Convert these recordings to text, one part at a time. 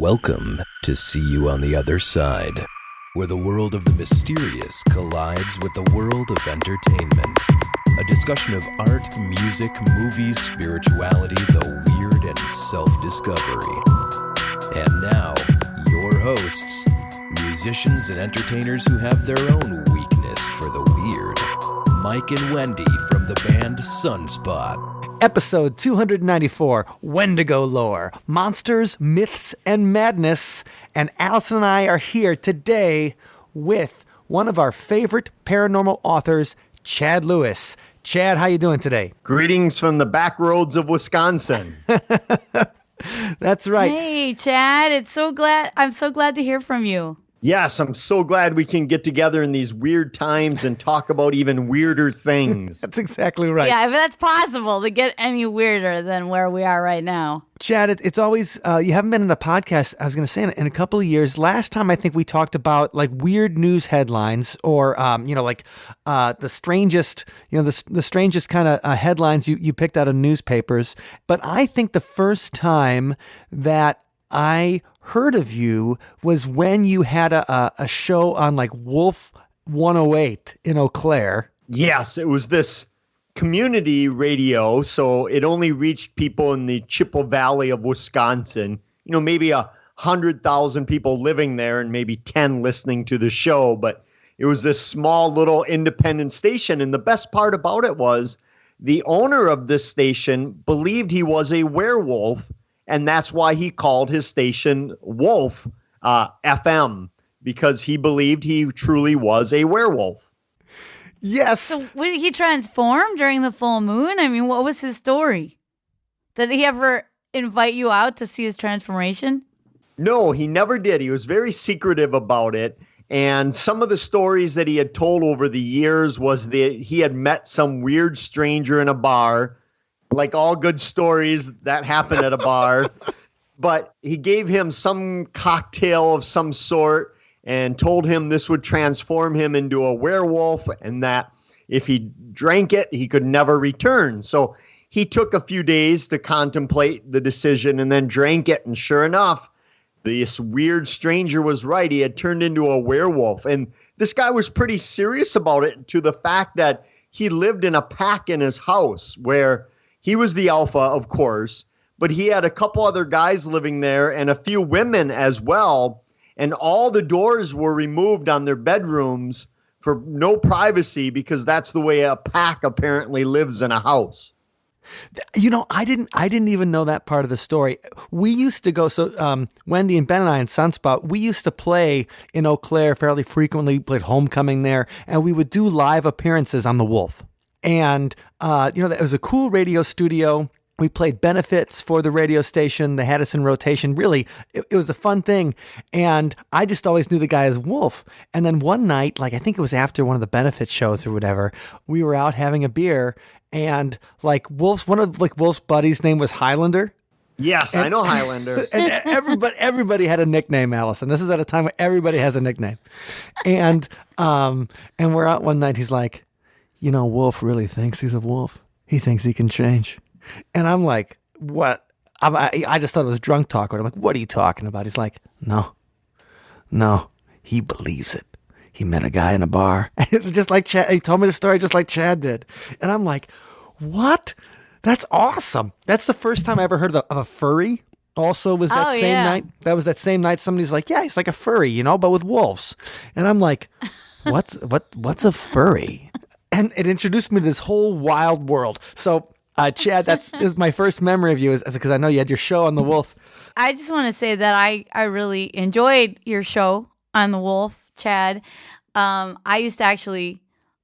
Welcome to See You on the Other Side, where the world of the mysterious collides with the world of entertainment. A discussion of art, music, movies, spirituality, the weird, and self-discovery. And now, your hosts, musicians and entertainers who have their own weakness for the weird. Mike and Wendy from the band Sunspot. Episode 294, Wendigo Lore, Monsters, Myths, and Madness. And Allison and I are here today with one of our favorite paranormal authors, Chad Lewis. Chad, how you doing today? Greetings from the back roads of Wisconsin. That's right. Hey, Chad, I'm so glad to hear from you. Yes, I'm so glad we can get together in these weird times and talk about even weirder things. That's exactly right. Yeah, if that's possible to get any weirder than where we are right now. Chad, it's always, you haven't been in the podcast, I was going to say, in a couple of years. Last time I think we talked about like weird news headlines or, the strangest, the strangest kind of headlines you picked out of newspapers. But I think the first time that I heard of you was when you had a show on like Wolf 108 in Eau Claire. Yes, it was this community radio, so it only reached people in the Chippewa Valley of Wisconsin. You know, maybe 100,000 people living there and maybe 10 listening to the show, but it was this small little independent station, and the best part about it was the owner of this station believed he was a werewolf. And that's why he called his station Wolf FM, because he believed he truly was a werewolf. Yes. So did he transform during the full moon? I mean, what was his story? Did he ever invite you out to see his transformation? No, he never did. He was very secretive about it. And some of the stories that he had told over the years was that he had met some weird stranger in a bar. Like all good stories that happen at a bar, but he gave him some cocktail of some sort and told him this would transform him into a werewolf and that if he drank it, he could never return. So he took a few days to contemplate the decision and then drank it. And sure enough, this weird stranger was right. He had turned into a werewolf. And this guy was pretty serious about it, to the fact that he lived in a pack in his house where he was the alpha, of course, but he had a couple other guys living there and a few women as well. And all the doors were removed on their bedrooms for no privacy, because that's the way a pack apparently lives in a house. You know, I didn't even know that part of the story. We used to go, Wendy and Ben and I in Sunspot, we used to play in Eau Claire fairly frequently, played homecoming there, and we would do live appearances on the Wolf. And, it was a cool radio studio. We played benefits for the radio station. They had us in rotation. Really, it was a fun thing. And I just always knew the guy as Wolf. And then one night, like I think it was after one of the benefit shows or whatever, we were out having a beer, and like one of Wolf's buddies' name was Highlander. Yes, I know Highlander. And everybody had a nickname, Allison. This is at a time where everybody has a nickname. And we're out one night. He's like, Wolf really thinks he's a wolf. He thinks he can change. And I'm like, what? I just thought it was drunk talk. I'm like, what are you talking about? He's like, no, he believes it. He met a guy in a bar. Just like Chad. He told me the story just like Chad did. And I'm like, what? That's awesome. That's the first time I ever heard of a furry. Also was that same night. That was that same night somebody's like, yeah, he's like a furry, but with wolves. And I'm like, what's a furry? And it introduced me to this whole wild world. So, Chad, this is my first memory of you, is because I know you had your show on the Wolf. I just want to say that I really enjoyed your show on the Wolf, Chad. I used to actually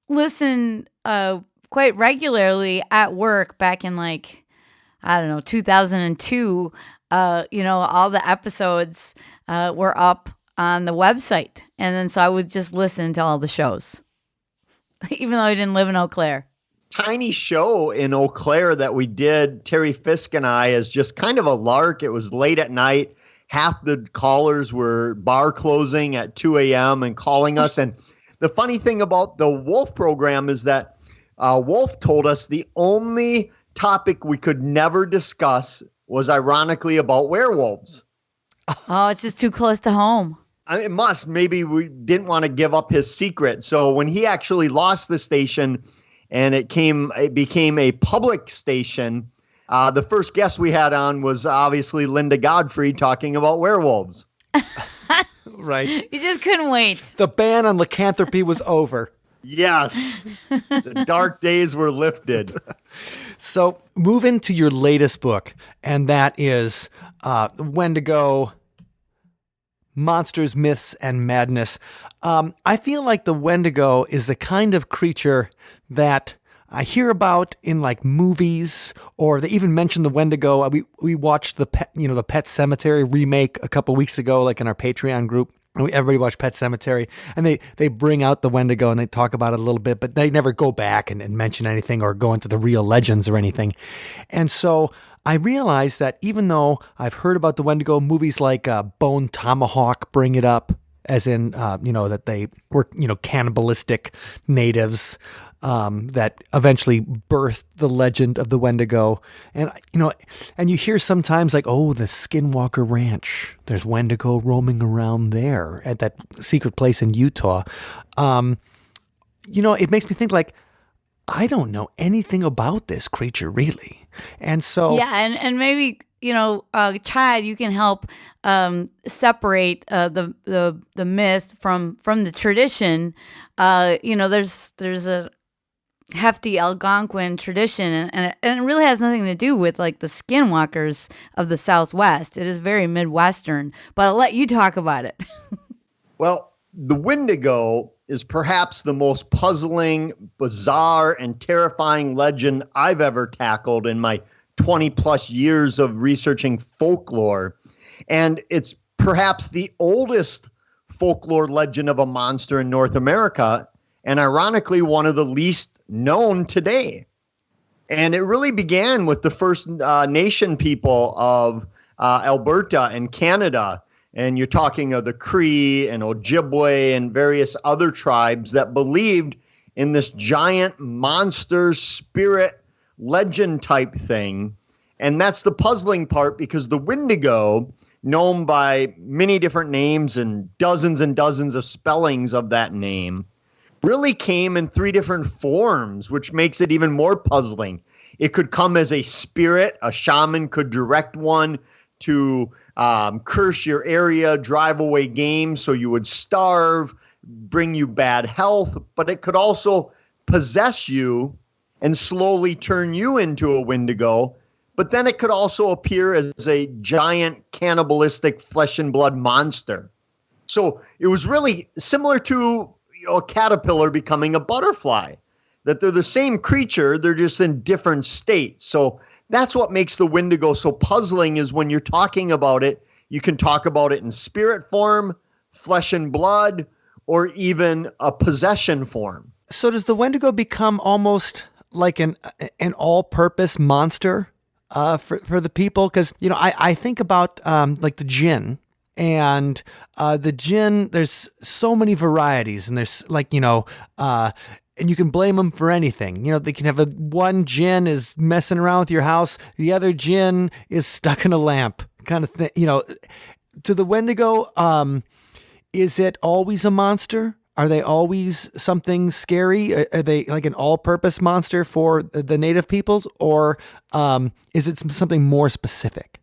listen quite regularly at work back in 2002. All the episodes were up on the website. And then so I would just listen to all the shows. Even though I didn't live in Eau Claire. Tiny show in Eau Claire that we did, Terry Fisk and I, as just kind of a lark. It was late at night. Half the callers were bar closing at 2 a.m. and calling us. And the funny thing about the Wolf program is that Wolf told us the only topic we could never discuss was ironically about werewolves. Oh, it's just too close to home. It must. Maybe we didn't want to give up his secret. So when he actually lost the station and it became a public station, the first guest we had on was obviously Linda Godfrey talking about werewolves. Right. You just couldn't wait. The ban on lycanthropy was over. Yes. The dark days were lifted. So move into your latest book, and that is Wendigo, Monsters, Myths, and Madness. I feel like the Wendigo is the kind of creature that I hear about in like movies, or they even mention the Wendigo. We watched the Pet Sematary remake a couple weeks ago, like in our Patreon group. Everybody watched Pet Sematary, and they bring out the Wendigo and they talk about it a little bit, but they never go back and mention anything or go into the real legends or anything. And so I realized that even though I've heard about the Wendigo, movies like Bone Tomahawk bring it up, as in, that they were, cannibalistic natives that eventually birthed the legend of the Wendigo. And, and you hear sometimes like, oh, the Skinwalker Ranch, there's Wendigo roaming around there at that secret place in Utah. It makes me think like, I don't know anything about this creature really. And so. Yeah. And maybe, Chad, you can help separate the myth from the tradition. There's a hefty Algonquin tradition, and it really has nothing to do with like the skinwalkers of the Southwest. It is very Midwestern, but I'll let you talk about it. Well, the Windigo is perhaps the most puzzling, bizarre, and terrifying legend I've ever tackled in my 20 plus years of researching folklore. And it's perhaps the oldest folklore legend of a monster in North America, and ironically, one of the least known today. And it really began with the First Nation people of Alberta and Canada. And you're talking of the Cree and Ojibwe and various other tribes that believed in this giant monster spirit legend type thing. And that's the puzzling part, because the Windigo, known by many different names and dozens of spellings of that name, really came in three different forms, which makes it even more puzzling. It could come as a spirit. A shaman could direct one to curse your area, drive away game so you would starve, bring you bad health. But it could also possess you and slowly turn you into a Windigo. But then it could also appear as a giant cannibalistic flesh and blood monster. So it was really similar to a caterpillar becoming a butterfly, that they're the same creature, they're just in different states. So that's what makes the Windigo so puzzling, is when you're talking about it, you can talk about it in spirit form, flesh and blood, or even a possession form. So does the Wendigo become almost like an all-purpose monster for the people? Because, I think about like the jinn. And the jinn, there's so many varieties, and there's like, and you can blame them for anything. They can have one jinn is messing around with your house, the other jinn is stuck in a lamp kind of thing. To the Wendigo, is it always a monster? Are they always something scary? Are they like an all-purpose monster for the native peoples, or is it something more specific?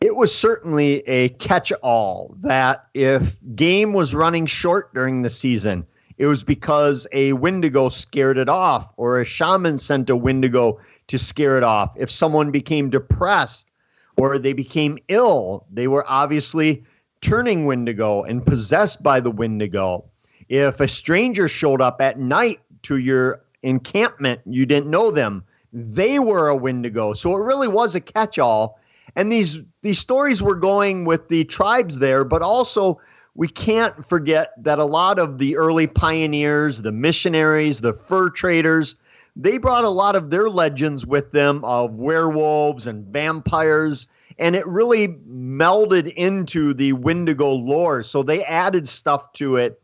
It was certainly a catch-all, that if game was running short during the season, it was because a Windigo scared it off, or a shaman sent a Windigo to scare it off. If someone became depressed or they became ill, they were obviously turning Windigo and possessed by the Windigo. If a stranger showed up at night to your encampment, you didn't know them, they were a Windigo. So it really was a catch-all. And these stories were going with the tribes there, but also we can't forget that a lot of the early pioneers, the missionaries, the fur traders, they brought a lot of their legends with them of werewolves and vampires, and it really melded into the Windigo lore. So they added stuff to it,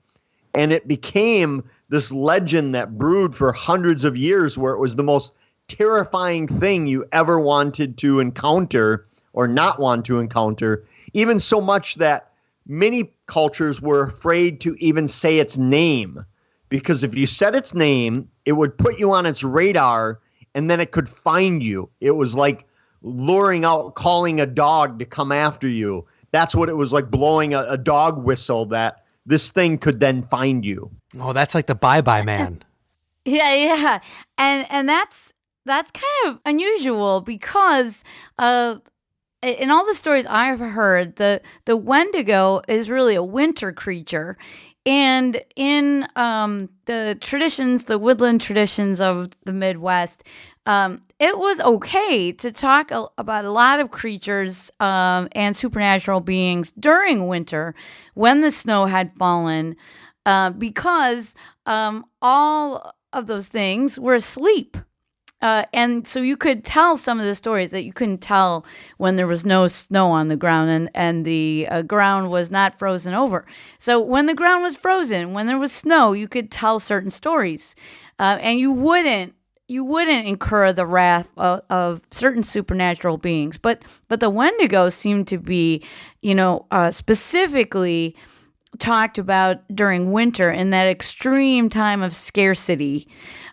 and it became this legend that brewed for hundreds of years, where it was the most terrifying thing you ever wanted to encounter or not want to encounter, even so much that many cultures were afraid to even say its name, because if you said its name, it would put you on its radar and then it could find you. It was like luring out, calling a dog to come after you. That's what it was like, blowing a dog whistle, that this thing could then find you. Oh, that's like the bye-bye man. Yeah. And that's kind of unusual because in all the stories I've heard, the Wendigo is really a winter creature. And in the traditions, the woodland traditions of the Midwest, it was okay to talk about a lot of creatures and supernatural beings during winter when the snow had fallen, because all of those things were asleep. And so you could tell some of the stories that you couldn't tell when there was no snow on the ground and the ground was not frozen over. So when the ground was frozen, when there was snow, you could tell certain stories, and you wouldn't incur the wrath of certain supernatural beings. But the Wendigo seemed to be, specifically talked about during winter in that extreme time of scarcity.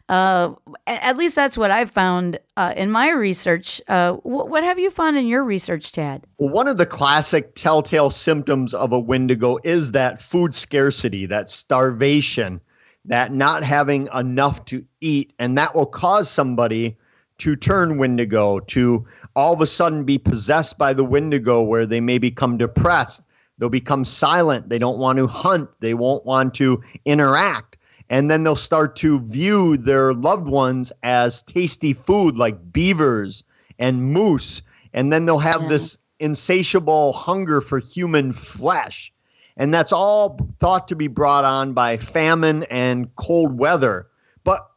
At least that's what I've found in my research. What have you found in your research, Chad? Well, one of the classic telltale symptoms of a Wendigo is that food scarcity, that starvation, that not having enough to eat. And that will cause somebody to turn Wendigo, to all of a sudden be possessed by the Wendigo, where they may become depressed. They'll become silent. They don't want to hunt. They won't want to interact. And then they'll start to view their loved ones as tasty food, like beavers and moose. And then they'll have this insatiable hunger for human flesh. And that's all thought to be brought on by famine and cold weather. But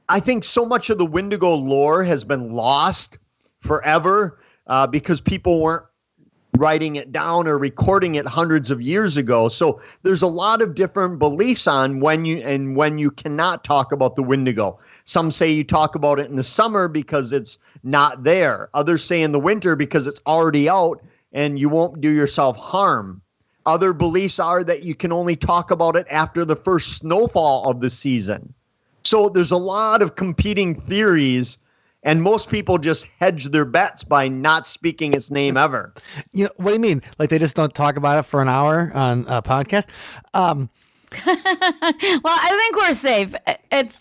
I think so much of the Wendigo lore has been lost forever because people weren't writing it down or recording it hundreds of years ago. So there's a lot of different beliefs on when you cannot talk about the Wendigo. Some say you talk about it in the summer because it's not there. Others say in the winter because it's already out and you won't do yourself harm. Other beliefs are that you can only talk about it after the first snowfall of the season. So there's a lot of competing theories. And most people just hedge their bets by not speaking its name ever. What do you mean? Like they just don't talk about it for an hour on a podcast? Well, I think we're safe.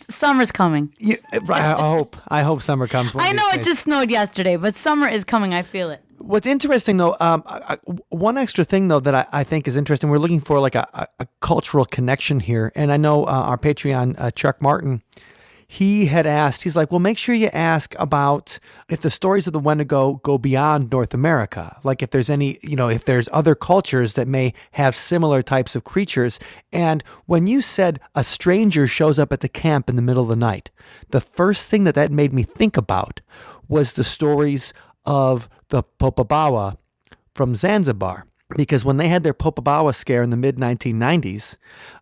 Summer's coming. I hope summer comes. I know it just snowed yesterday, but summer is coming. I feel it. What's interesting, though, one extra thing, though, that I think is interesting, we're looking for like a cultural connection here. And I know our Patreon, Chuck Martin, he had asked, he's like, well, make sure you ask about if the stories of the Wendigo go beyond North America. Like if there's any, if there's other cultures that may have similar types of creatures. And when you said a stranger shows up at the camp in the middle of the night, the first thing that made me think about was the stories of the Popobawa from Zanzibar. Because when they had their Popobawa scare in the mid-1990s,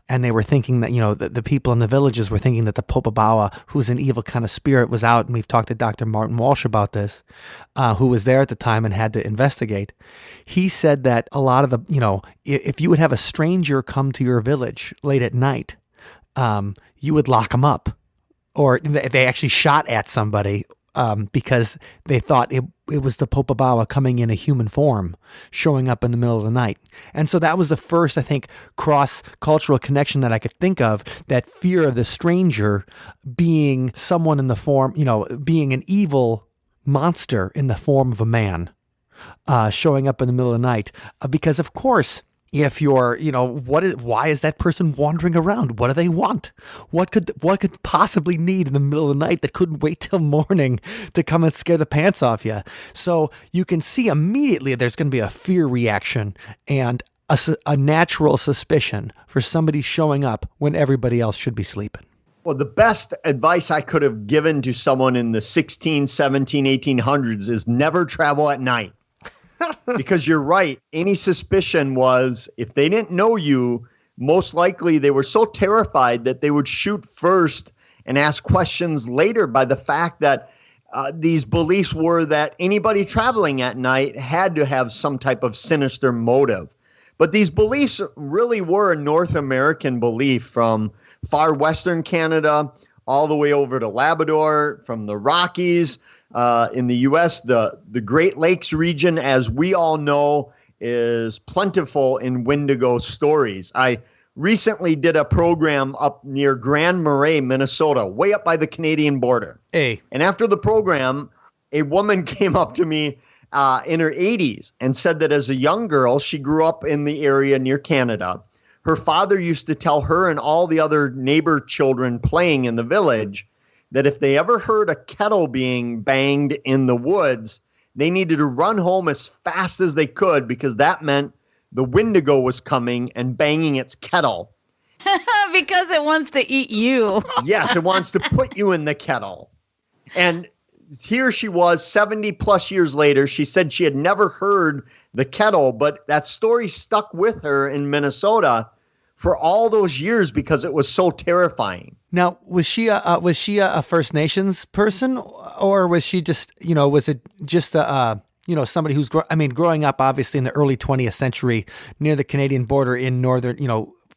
and they were thinking that, the people in the villages were thinking that the Popobawa, who's an evil kind of spirit, was out, and we've talked to Dr. Martin Walsh about this, who was there at the time and had to investigate. He said that a lot of the, if you would have a stranger come to your village late at night, you would lock them up. Or they actually shot at somebody because they thought it was the Popobawa coming in a human form, showing up in the middle of the night. And so that was the first, I think, cross-cultural connection that I could think of, that fear of the stranger being someone in the form, being an evil monster in the form of a man, showing up in the middle of the night. Because, of course, if you're, why is that person wandering around? What do they want? What could possibly need in the middle of the night that couldn't wait till morning to come and scare the pants off you? So you can see immediately there's going to be a fear reaction and a natural suspicion for somebody showing up when everybody else should be sleeping. Well, the best advice I could have given to someone in the 16, 17, 1800s is never travel at night. Because you're right. Any suspicion was, if they didn't know you, most likely they were so terrified that they would shoot first and ask questions later, by the fact that these beliefs were that anybody traveling at night had to have some type of sinister motive. But these beliefs really were a North American belief from far western Canada all the way over to Labrador, from the Rockies in the U.S. The Great Lakes region, as we all know, is plentiful in Windigo stories. I recently did a program up near Grand Marais, Minnesota, way up by the Canadian border. Hey. And after the program, a woman came up to me in her 80s and said that as a young girl, she grew up in the area near Canada. Her father used to tell her and all the other neighbor children playing in the village that if they ever heard a kettle being banged in the woods, they needed to run home as fast as they could because that meant the Windigo was coming and banging its kettle. Because it wants to eat you. Yes, it wants to put you in the kettle. And here she was 70 plus years later. She said she had never heard the kettle, but that story stuck with her in Minnesota for all those years because it was so terrifying. Now, was she a First Nations person, or was she just, was it just somebody who's growing up obviously in the early 20th century near the Canadian border in northern,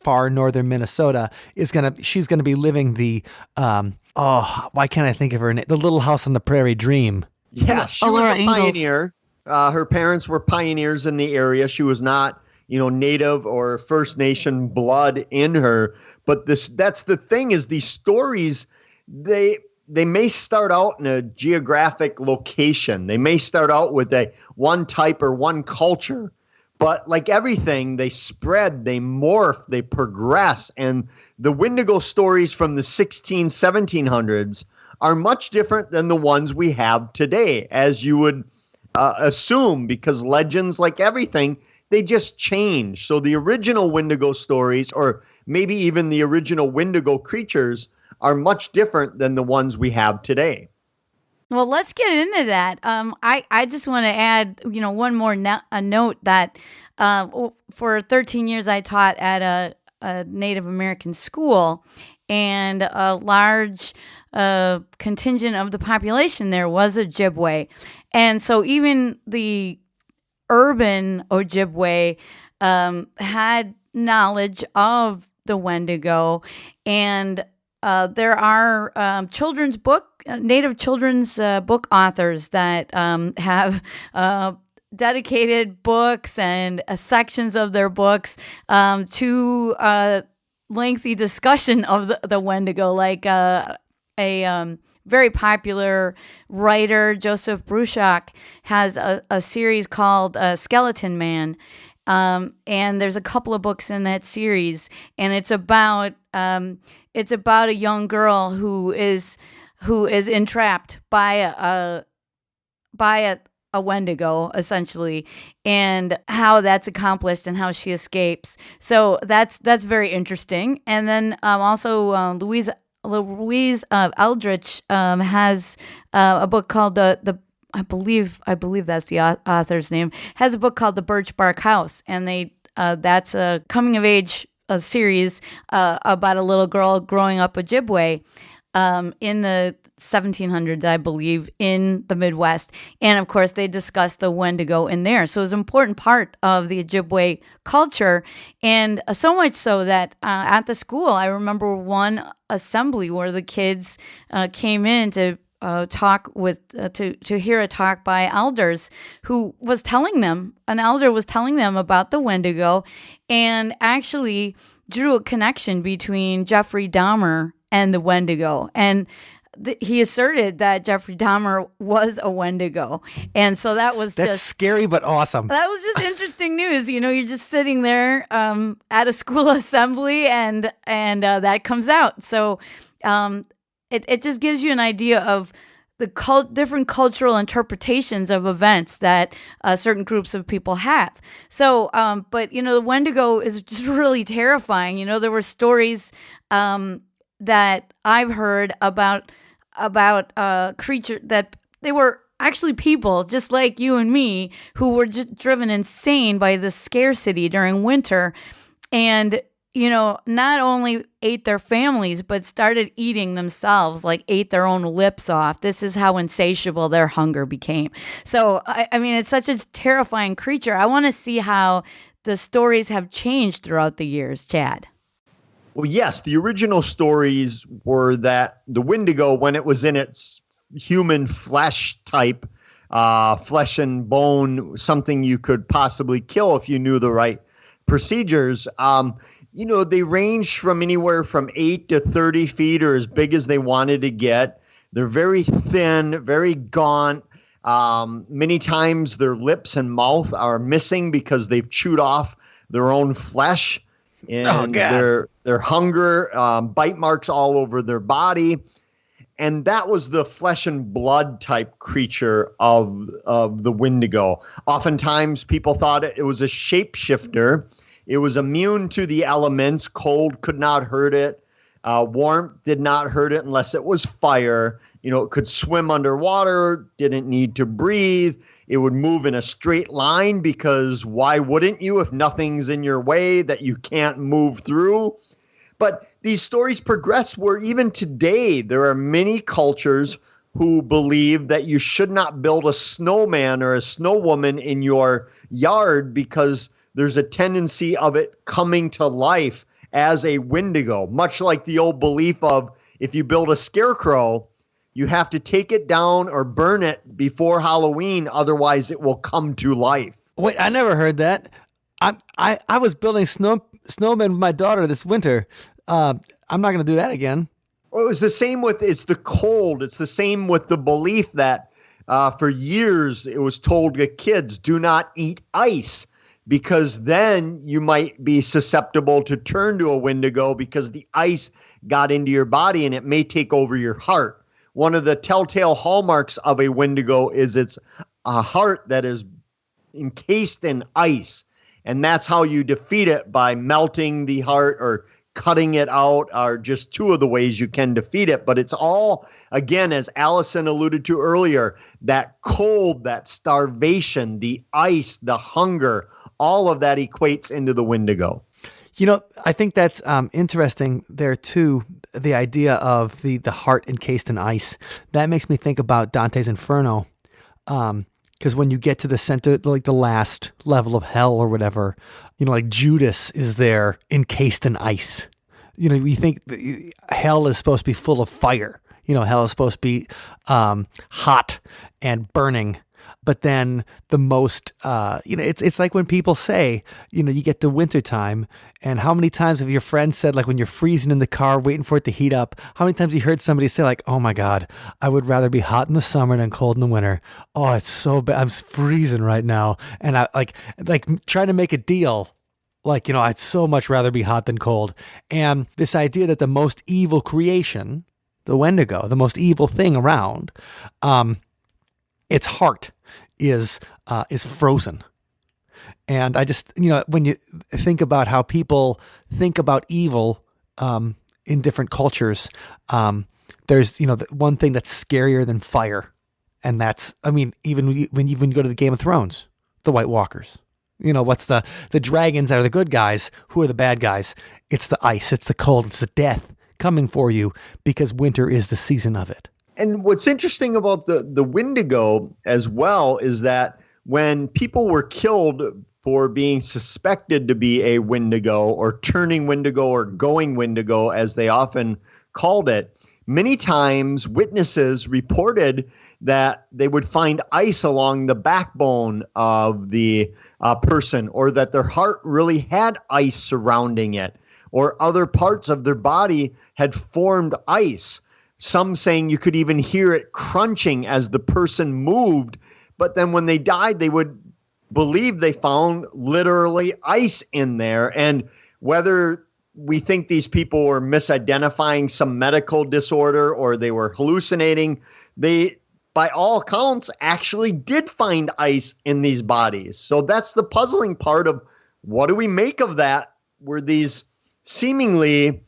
far northern Minnesota she's gonna be living the why can't I think of her name? The Little House on the Prairie dream. Yeah, she was a pioneer. Her parents were pioneers in the area. She was not, Native or First Nation blood in her. But that's the thing is these stories, they may start out in a geographic location. They may start out with one type or one culture. But like everything, they spread, they morph, they progress. And the Windigo stories from the 1700s are much different than the ones we have today, as you would assume, because legends, like everything, they just change. So the original Windigo stories, or maybe even the original Windigo creatures, are much different than the ones we have today. Well, let's get into that. I just want to add, one more note that for 13 years I taught at a Native American school, and a large contingent of the population there was Ojibwe. And so even the urban Ojibwe had knowledge of the Wendigo, and there are Native children's book authors that have dedicated books and sections of their books to lengthy discussion of the Wendigo, like a very popular writer, Joseph Bruchac, has a series called Skeleton Man. And there's a couple of books in that series, and it's about a young girl who is entrapped by a Wendigo, essentially, and how that's accomplished and how she escapes. So that's very interesting. And then also Louise Eldritch has a book called I believe that's the author's name, has a book called The Birch Bark House, and that's a coming of age series about a little girl growing up Ojibwe in the 1700s, I believe, in the Midwest. And of course, they discussed the Wendigo in there. So it was an important part of the Ojibwe culture. And so much so that at the school, I remember one assembly where the kids came in to talk with to hear a talk by elders who was telling them, an elder was telling them about the Wendigo, and actually drew a connection between Jeffrey Dahmer and the Wendigo. And he asserted that Jeffrey Dahmer was a Wendigo. And so that's just scary, but awesome. That was just interesting news. You're just sitting there at a school assembly and that comes out. So it just gives you an idea of the different cultural interpretations of events that certain groups of people have. So, but the Wendigo is just really terrifying. There were stories that I've heard about creature that they were actually people just like you and me who were just driven insane by the scarcity during winter. And not only ate their families, but started eating themselves, like ate their own lips off. This is how insatiable their hunger became. So, I mean, it's such a terrifying creature. I want to see how the stories have changed throughout the years, Chad. Well, yes, the original stories were that the Windigo, when it was in its human flesh type, flesh and bone, something you could possibly kill if you knew the right procedures. They ranged from anywhere from 8 to 30 feet or as big as they wanted to get. They're very thin, very gaunt. Many times their lips and mouth are missing because they've chewed off their own flesh. And their hunger, bite marks all over their body. And that was the flesh and blood type creature of the Windigo. Oftentimes people thought it was a shapeshifter. It was immune to the elements. Cold could not hurt it. Warmth did not hurt it unless it was fire. It could swim underwater, didn't need to breathe. It would move in a straight line because why wouldn't you if nothing's in your way that you can't move through? But these stories progress where even today there are many cultures who believe that you should not build a snowman or a snow woman in your yard because there's a tendency of it coming to life as a Windigo, much like the old belief of if you build a scarecrow, you have to take it down or burn it before Halloween, otherwise it will come to life. Wait, I never heard that. I was building snowmen with my daughter this winter. I'm not going to do that again. Well, it was the same it's the cold. It's the same with the belief that for years it was told to kids, do not eat ice because then you might be susceptible to turn to a Windigo because the ice got into your body and it may take over your heart. One of the telltale hallmarks of a Windigo is it's a heart that is encased in ice. And that's how you defeat it, by melting the heart or cutting it out, are just two of the ways you can defeat it. But it's all, again, as Allison alluded to earlier, that cold, that starvation, the ice, the hunger, all of that equates into the Windigo. I think that's interesting there too, the idea of the heart encased in ice. That makes me think about Dante's Inferno. Because when you get to the center, like the last level of hell or whatever, like Judas is there encased in ice. We think hell is supposed to be full of fire. Hell is supposed to be hot and burning. But then the most, it's like when people say, you get to wintertime, and how many times have your friends said, like when you're freezing in the car, waiting for it to heat up, how many times you heard somebody say like, oh my God, I would rather be hot in the summer than cold in the winter. Oh, it's so bad. I'm freezing right now. And I like trying to make a deal. Like, I'd so much rather be hot than cold. And this idea that the most evil creation, the Wendigo, the most evil thing around, its heart is frozen. And I just, when you think about how people think about evil in different cultures, there's, the one thing that's scarier than fire. And that's, even when you go to the Game of Thrones, the White Walkers, what's the dragons are the good guys, who are the bad guys? It's the ice, it's the cold, it's the death coming for you because winter is the season of it. And what's interesting about the Windigo as well is that when people were killed for being suspected to be a Windigo or turning Windigo or going Windigo, as they often called it, many times witnesses reported that they would find ice along the backbone of the person, or that their heart really had ice surrounding it, or other parts of their body had formed ice. Some saying you could even hear it crunching as the person moved. But then when they died, they would believe they found literally ice in there. And whether we think these people were misidentifying some medical disorder or they were hallucinating, they, by all accounts, actually did find ice in these bodies. So that's the puzzling part of what do we make of that, where these seemingly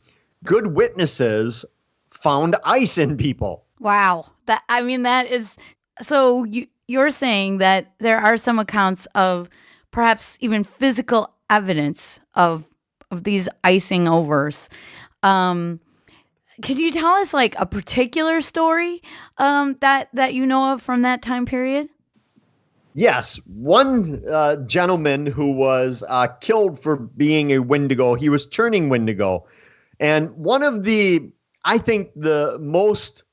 good witnesses found ice in people. Wow. That is, so you're saying that there are some accounts of perhaps even physical evidence of of these icing overs. Could you tell us like a particular story that you know of from that time period? Yes, one gentleman who was killed for being a Wendigo, he was turning Wendigo. And one of I think the most,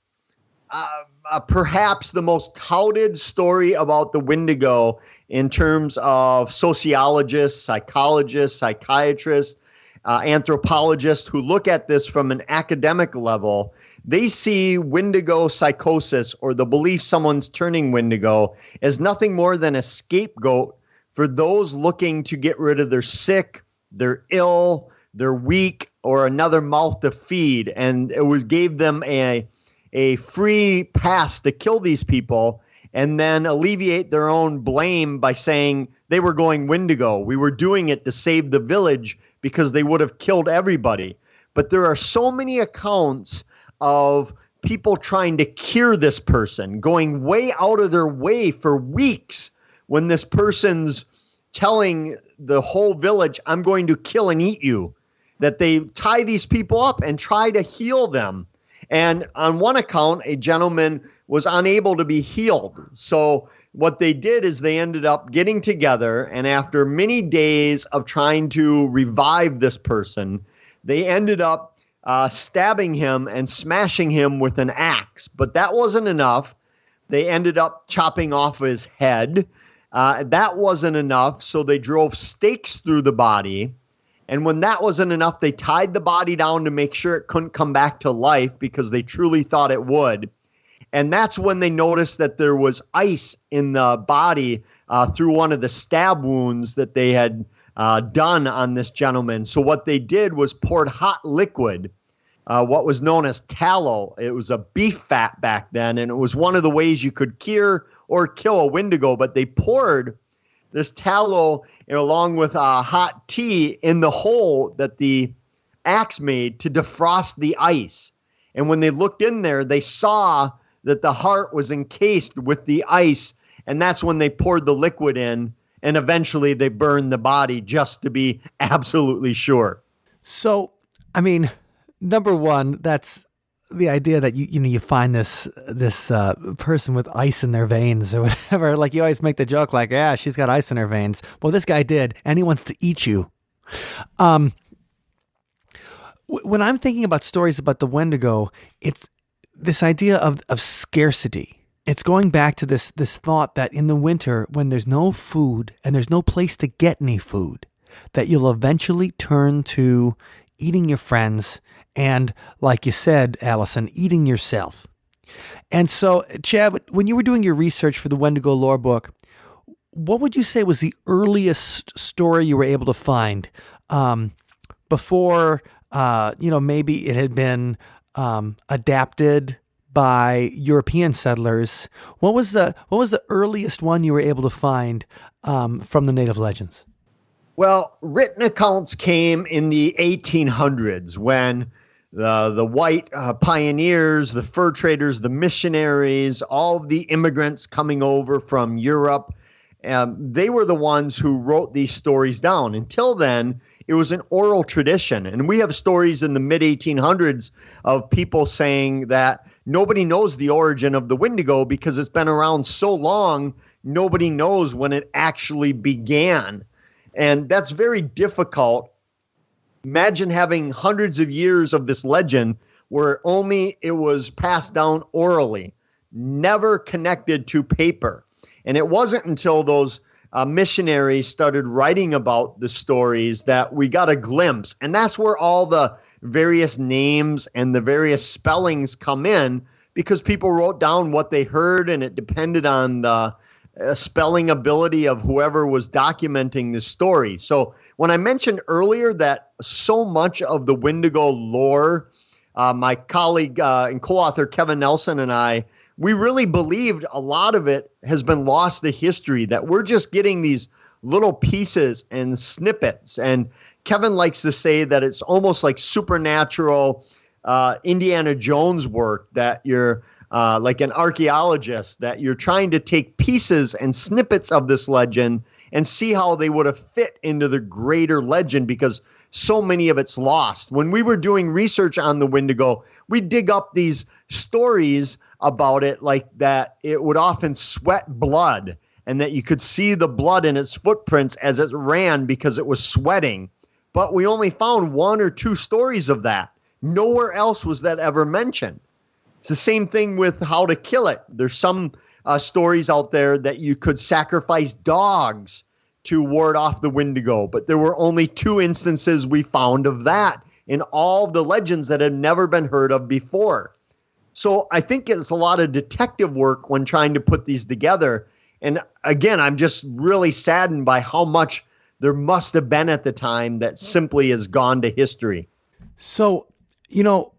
perhaps the most touted story about the Wendigo in terms of sociologists, psychologists, psychiatrists, anthropologists who look at this from an academic level, they see Wendigo psychosis, or the belief someone's turning Wendigo, as nothing more than a scapegoat for those looking to get rid of their sick, their ill, their weak, or another mouth to feed. And it gave them a free pass to kill these people and then alleviate their own blame by saying they were going Wendigo. We were doing it to save the village because they would have killed everybody. But there are so many accounts of people trying to cure this person, going way out of their way for weeks when this person's telling the whole village, I'm going to kill and eat you, that they tie these people up and try to heal them. And on one account, a gentleman was unable to be healed. So what they did is they ended up getting together, and after many days of trying to revive this person, they ended up stabbing him and smashing him with an axe. But that wasn't enough. They ended up chopping off his head. That wasn't enough, so they drove stakes through the body. And when that wasn't enough, they tied the body down to make sure it couldn't come back to life because they truly thought it would. And that's when they noticed that there was ice in the body through one of the stab wounds that they had done on this gentleman. So what they did was poured hot liquid, what was known as tallow. It was a beef fat back then, and it was one of the ways you could cure or kill a Wendigo. But they poured this tallow along with hot tea in the hole that the axe made to defrost the ice. And when they looked in there, they saw that the heart was encased with the ice, and that's when they poured the liquid in, and eventually they burned the body just to be absolutely sure. So, I mean, number one, that's the idea that you find this person with ice in their veins or whatever. Like you always make the joke, like, yeah, she's got ice in her veins. Well, this guy did, and he wants to eat you. When I'm thinking about stories about the Wendigo, it's this idea of scarcity. It's going back to this thought that in the winter, when there's no food and there's no place to get any food, that you'll eventually turn to eating your friends and, like you said, Allison, eating yourself. And so, Chad, when you were doing your research for the Wendigo lore book, what would you say was the earliest story you were able to find before, maybe it had been adapted by European settlers? What was the earliest one you were able to find from the native legends? Well, written accounts came in the 1800s when the white pioneers, the fur traders, the missionaries, all of the immigrants coming over from Europe, they were the ones who wrote these stories down. Until then, it was an oral tradition. And we have stories in the mid-1800s of people saying that nobody knows the origin of the Wendigo because it's been around so long, nobody knows when it actually began. And that's very difficult. Imagine having hundreds of years of this legend where only it was passed down orally, never connected to paper. And it wasn't until those missionaries started writing about the stories that we got a glimpse. And that's where all the various names and the various spellings come in, because people wrote down what they heard, and it depended on the spelling ability of whoever was documenting the story. So when I mentioned earlier that so much of the Wendigo lore, my colleague and co-author Kevin Nelson and I, we really believed a lot of it has been lost to history, that we're just getting these little pieces and snippets. And Kevin likes to say that it's almost like supernatural Indiana Jones work, that you're like an archaeologist, that you're trying to take pieces and snippets of this legend and see how they would have fit into the greater legend, because so many of it's lost. When we were doing research on the Windigo, we dig up these stories about it, like that it would often sweat blood, and that you could see the blood in its footprints as it ran because it was sweating. But we only found 1 or 2 stories of that. Nowhere else was that ever mentioned. It's the same thing with how to kill it. There's some stories out there that you could sacrifice dogs to ward off the Windigo, but there were only 2 instances we found of that in all of the legends that had never been heard of before. So I think it's a lot of detective work when trying to put these together. And again, I'm just really saddened by how much there must have been at the time that simply has gone to history. So,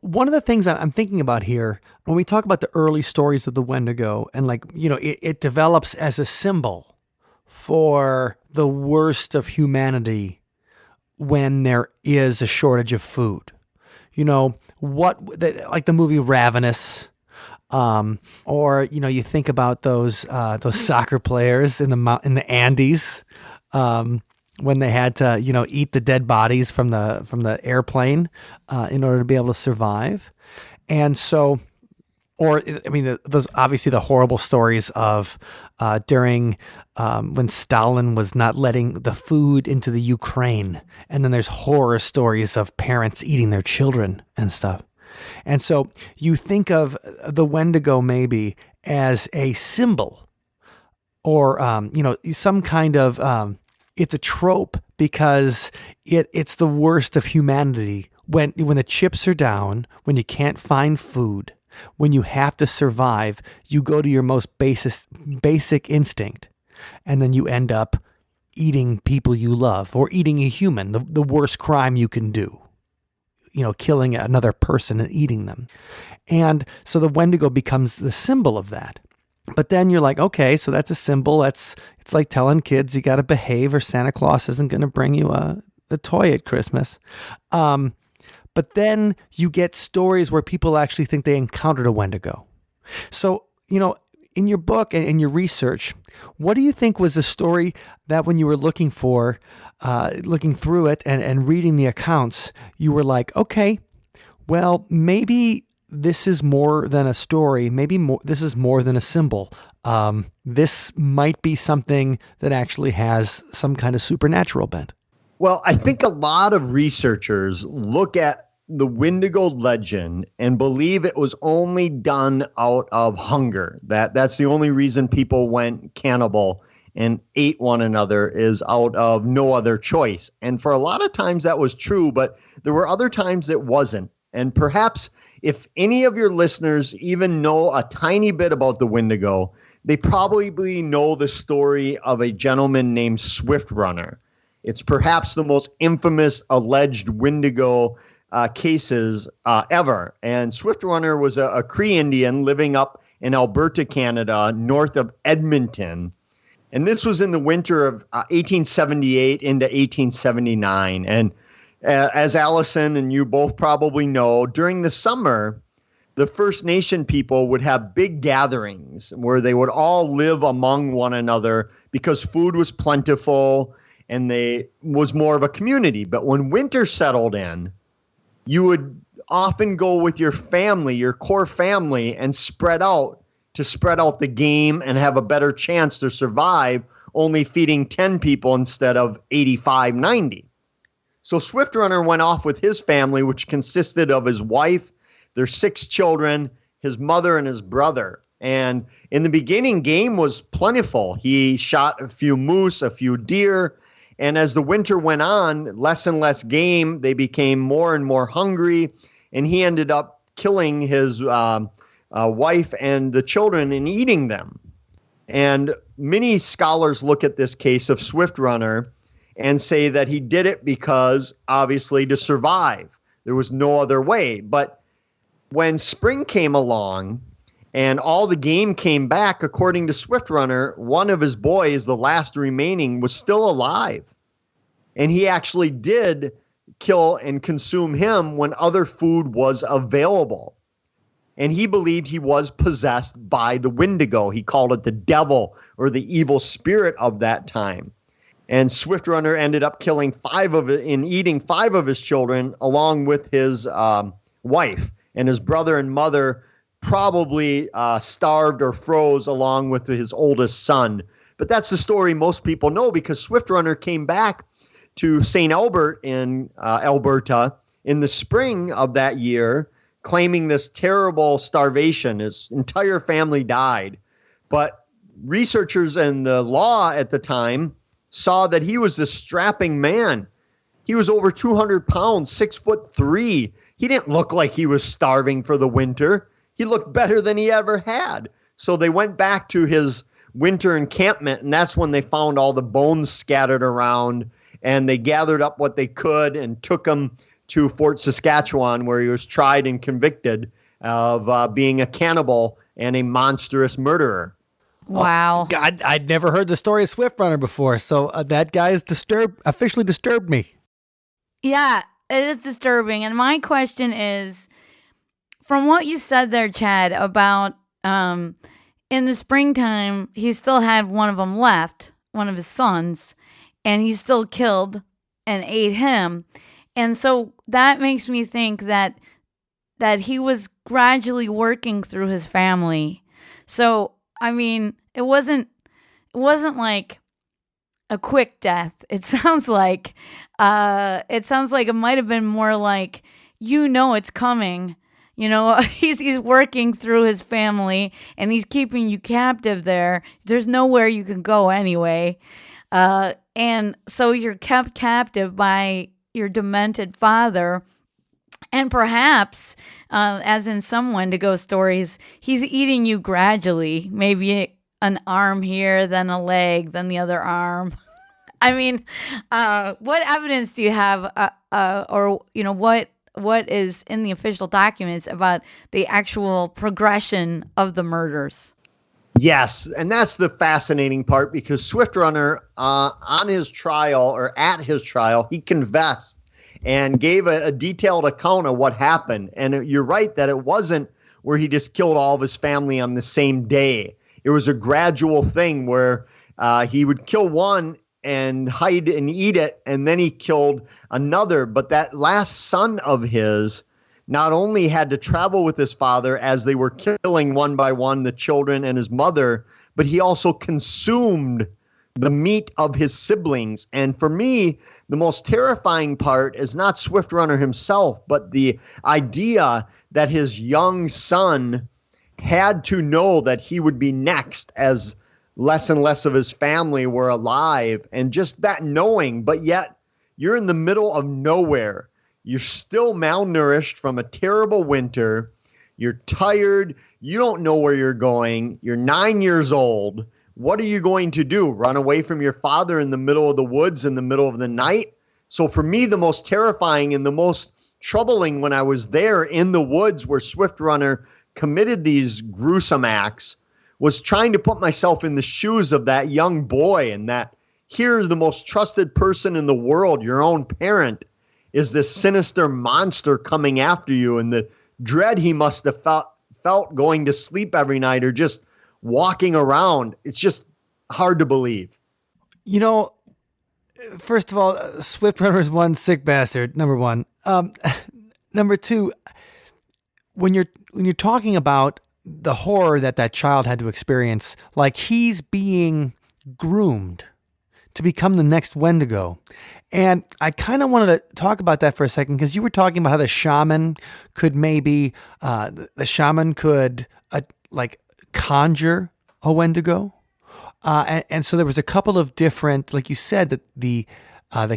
one of the things I'm thinking about here, when we talk about the early stories of the Wendigo, and it develops as a symbol for the worst of humanity when there is a shortage of food. Like the movie Ravenous, or you think about those soccer players in the Andes, when they had to eat the dead bodies from the airplane in order to be able to survive. And so, those obviously the horrible stories of during when Stalin was not letting the food into the Ukraine, and then there's horror stories of parents eating their children and stuff. And so you think of the Wendigo maybe as a symbol, or some kind of it's a trope, because it's the worst of humanity when the chips are down, when you can't find food, when you have to survive. You go to your most basic instinct, and then you end up eating people you love, or eating a human, the worst crime you can do. Killing another person and eating them. And so the Wendigo becomes the symbol of that. But then you're like, okay, so that's a symbol. It's like telling kids you got to behave, or Santa Claus isn't going to bring you a toy at Christmas. But then you get stories where people actually think they encountered a Wendigo. So, in your book and in your research, what do you think was the story that when you were looking through it and reading the accounts, you were like, okay, well, maybe this is more than a story. This is more than a symbol. This might be something that actually has some kind of supernatural bent. Well, I think a lot of researchers look at the Windigo legend and believe it was only done out of hunger. That's the only reason people went cannibal and ate one another, is out of no other choice. And for a lot of times that was true, but there were other times it wasn't. And perhaps if any of your listeners even know a tiny bit about the Windigo, they probably know the story of a gentleman named Swift Runner. It's perhaps the most infamous alleged Windigo cases ever. And Swift Runner was a Cree Indian living up in Alberta, Canada, north of Edmonton. And this was in the winter of 1878 into 1879. And as Allison and you both probably know, during the summer, the First Nation people would have big gatherings where they would all live among one another because food was plentiful and they was more of a community. But when winter settled in, you would often go with your family, your core family, and spread out the game and have a better chance to survive, only feeding 10 people instead of 85, 90. So Swift Runner went off with his family, which consisted of his wife, their 6 children, his mother, and his brother. And in the beginning, game was plentiful. He shot a few moose, a few deer. And as the winter went on, less and less game, they became more and more hungry. And he ended up killing his wife and the children and eating them. And many scholars look at this case of Swift Runner and say that he did it because, obviously, to survive. There was no other way. But when spring came along and all the game came back, according to Swift Runner, one of his boys, the last remaining, was still alive. And he actually did kill and consume him when other food was available. And he believed he was possessed by the Windigo. He called it the devil or the evil spirit of that time. And Swift Runner ended up killing eating 5 of his children, along with his wife, and his brother and mother probably starved or froze along with his oldest son. But that's the story most people know, because Swift Runner came back to St. Albert in Alberta in the spring of that year, claiming this terrible starvation. His entire family died. But researchers and the law at the time saw that he was this strapping man. He was over 200 pounds, 6'3". He didn't look like he was starving for the winter. He looked better than he ever had. So they went back to his winter encampment, and that's when they found all the bones scattered around, and they gathered up what they could and took him to Fort Saskatchewan, where he was tried and convicted of being a cannibal and a monstrous murderer. Wow. Oh, God, I'd never heard the story of Swift Runner before, so that guy is officially disturbed me. Yeah, it is disturbing. And my question is, from what you said there, Chad, about in the springtime, he still had one of them left, one of his sons, and he still killed and ate him. And so that makes me think that he was gradually working through his family. So, I mean, it wasn't like a quick death. It sounds like it might have been more like, it's coming. He's working through his family, and he's keeping you captive there. There's nowhere you can go anyway. And so you're kept captive by your demented father. And perhaps, as in some Wendigo stories, he's eating you gradually. Maybe an arm here, then a leg, then the other arm. I mean, what evidence do you have, what is in the official documents about the actual progression of the murders? Yes, and that's the fascinating part, because Swift Runner, at his trial, he confessed and gave a detailed account of what happened. And you're right that it wasn't where he just killed all of his family on the same day. It was a gradual thing where he would kill one and hide and eat it, and then he killed another. But that last son of his not only had to travel with his father as they were killing one by one the children and his mother, but he also consumed the meat of his siblings. And for me, the most terrifying part is not Swift Runner himself, but the idea that his young son had to know that he would be next, as less and less of his family were alive. And just that knowing, but yet you're in the middle of nowhere. You're still malnourished from a terrible winter. You're tired. You don't know where you're going. You're 9 years old. What are you going to do? Run away from your father in the middle of the woods in the middle of the night? So for me, the most terrifying and the most troubling when I was there in the woods where Swift Runner committed these gruesome acts was trying to put myself in the shoes of that young boy, and that here's the most trusted person in the world, your own parent, is this sinister monster coming after you, and the dread he must have felt going to sleep every night or just walking around. It's just hard to believe. First of all, Swift Runner is one sick bastard, number one. Number two, when you're talking about the horror that child had to experience, like he's being groomed to become the next Wendigo. And I kind of wanted to talk about that for a second, because you were talking about how the shaman could conjure a Wendigo. And so there was a couple of different, like you said, that the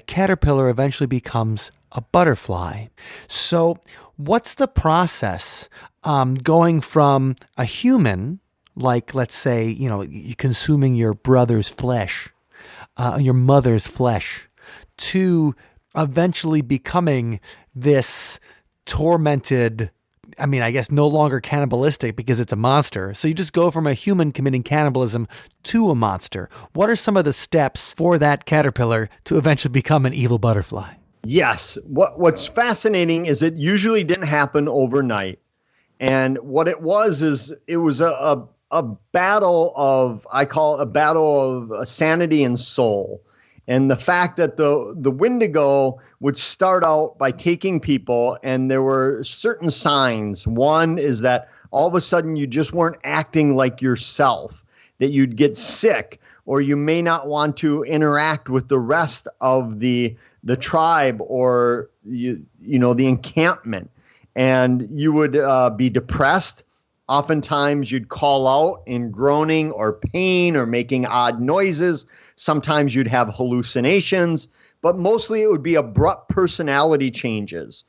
caterpillar eventually becomes a butterfly. So what's the process going from a human, like let's say, you consuming your brother's flesh, your mother's flesh, to eventually becoming this tormented, I guess no longer cannibalistic because it's a monster. So you just go from a human committing cannibalism to a monster. What are some of the steps for that caterpillar to eventually become an evil butterfly? Yes. What's fascinating is it usually didn't happen overnight. And what it was is it was a battle of, I call it a battle of sanity and soul. And the fact that the Windigo would start out by taking people, and there were certain signs. One is that all of a sudden you just weren't acting like yourself, that you'd get sick, or you may not want to interact with the rest of the tribe or the encampment. And you would be depressed. Oftentimes you'd call out in groaning or pain or making odd noises. Sometimes you'd have hallucinations, but mostly it would be abrupt personality changes.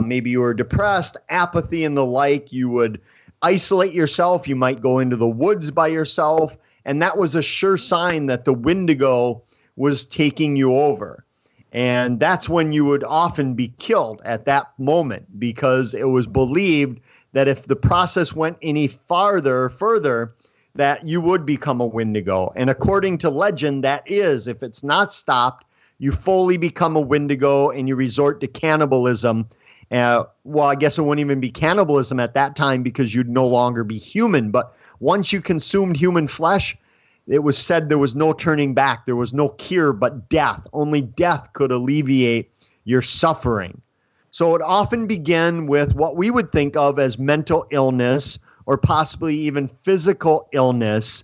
Maybe you were depressed, apathy and the like. You would isolate yourself. You might go into the woods by yourself. And that was a sure sign that the Windigo was taking you over. And that's when you would often be killed at that moment, because it was believed that if the process went any further, that you would become a Windigo. And according to legend, that is, if it's not stopped, you fully become a Windigo and you resort to cannibalism. Well, I guess it wouldn't even be cannibalism at that time because you'd no longer be human. But once you consumed human flesh, it was said there was no turning back. There was no cure but death. Only death could alleviate your suffering. So it often began with what we would think of as mental illness or possibly even physical illness.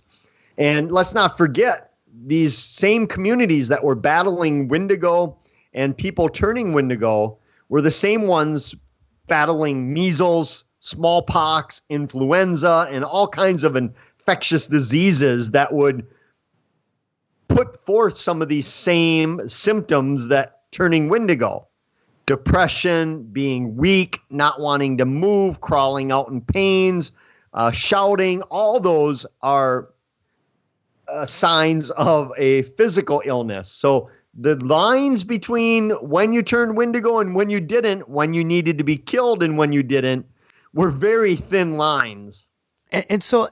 And let's not forget, these same communities that were battling Windigo and people turning Windigo were the same ones battling measles, smallpox, influenza, and all kinds of infectious diseases that would put forth some of these same symptoms that turning Windigo. Depression, being weak, not wanting to move, crawling out in pains, shouting, all those are signs of a physical illness. So the lines between when you turned Windigo and when you didn't, when you needed to be killed and when you didn't, were very thin lines. And so,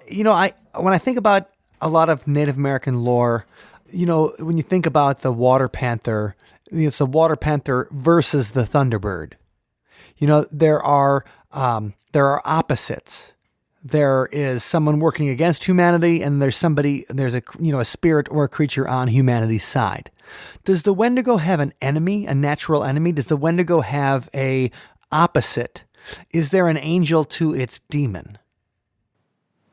when I think about a lot of Native American lore, when you think about the water panther, it's the water panther versus the thunderbird. There are opposites. There is someone working against humanity, and there's a spirit or a creature on humanity's side. Does the Wendigo have an enemy, a natural enemy? Does the Wendigo have a opposite? Is there an angel to its demon?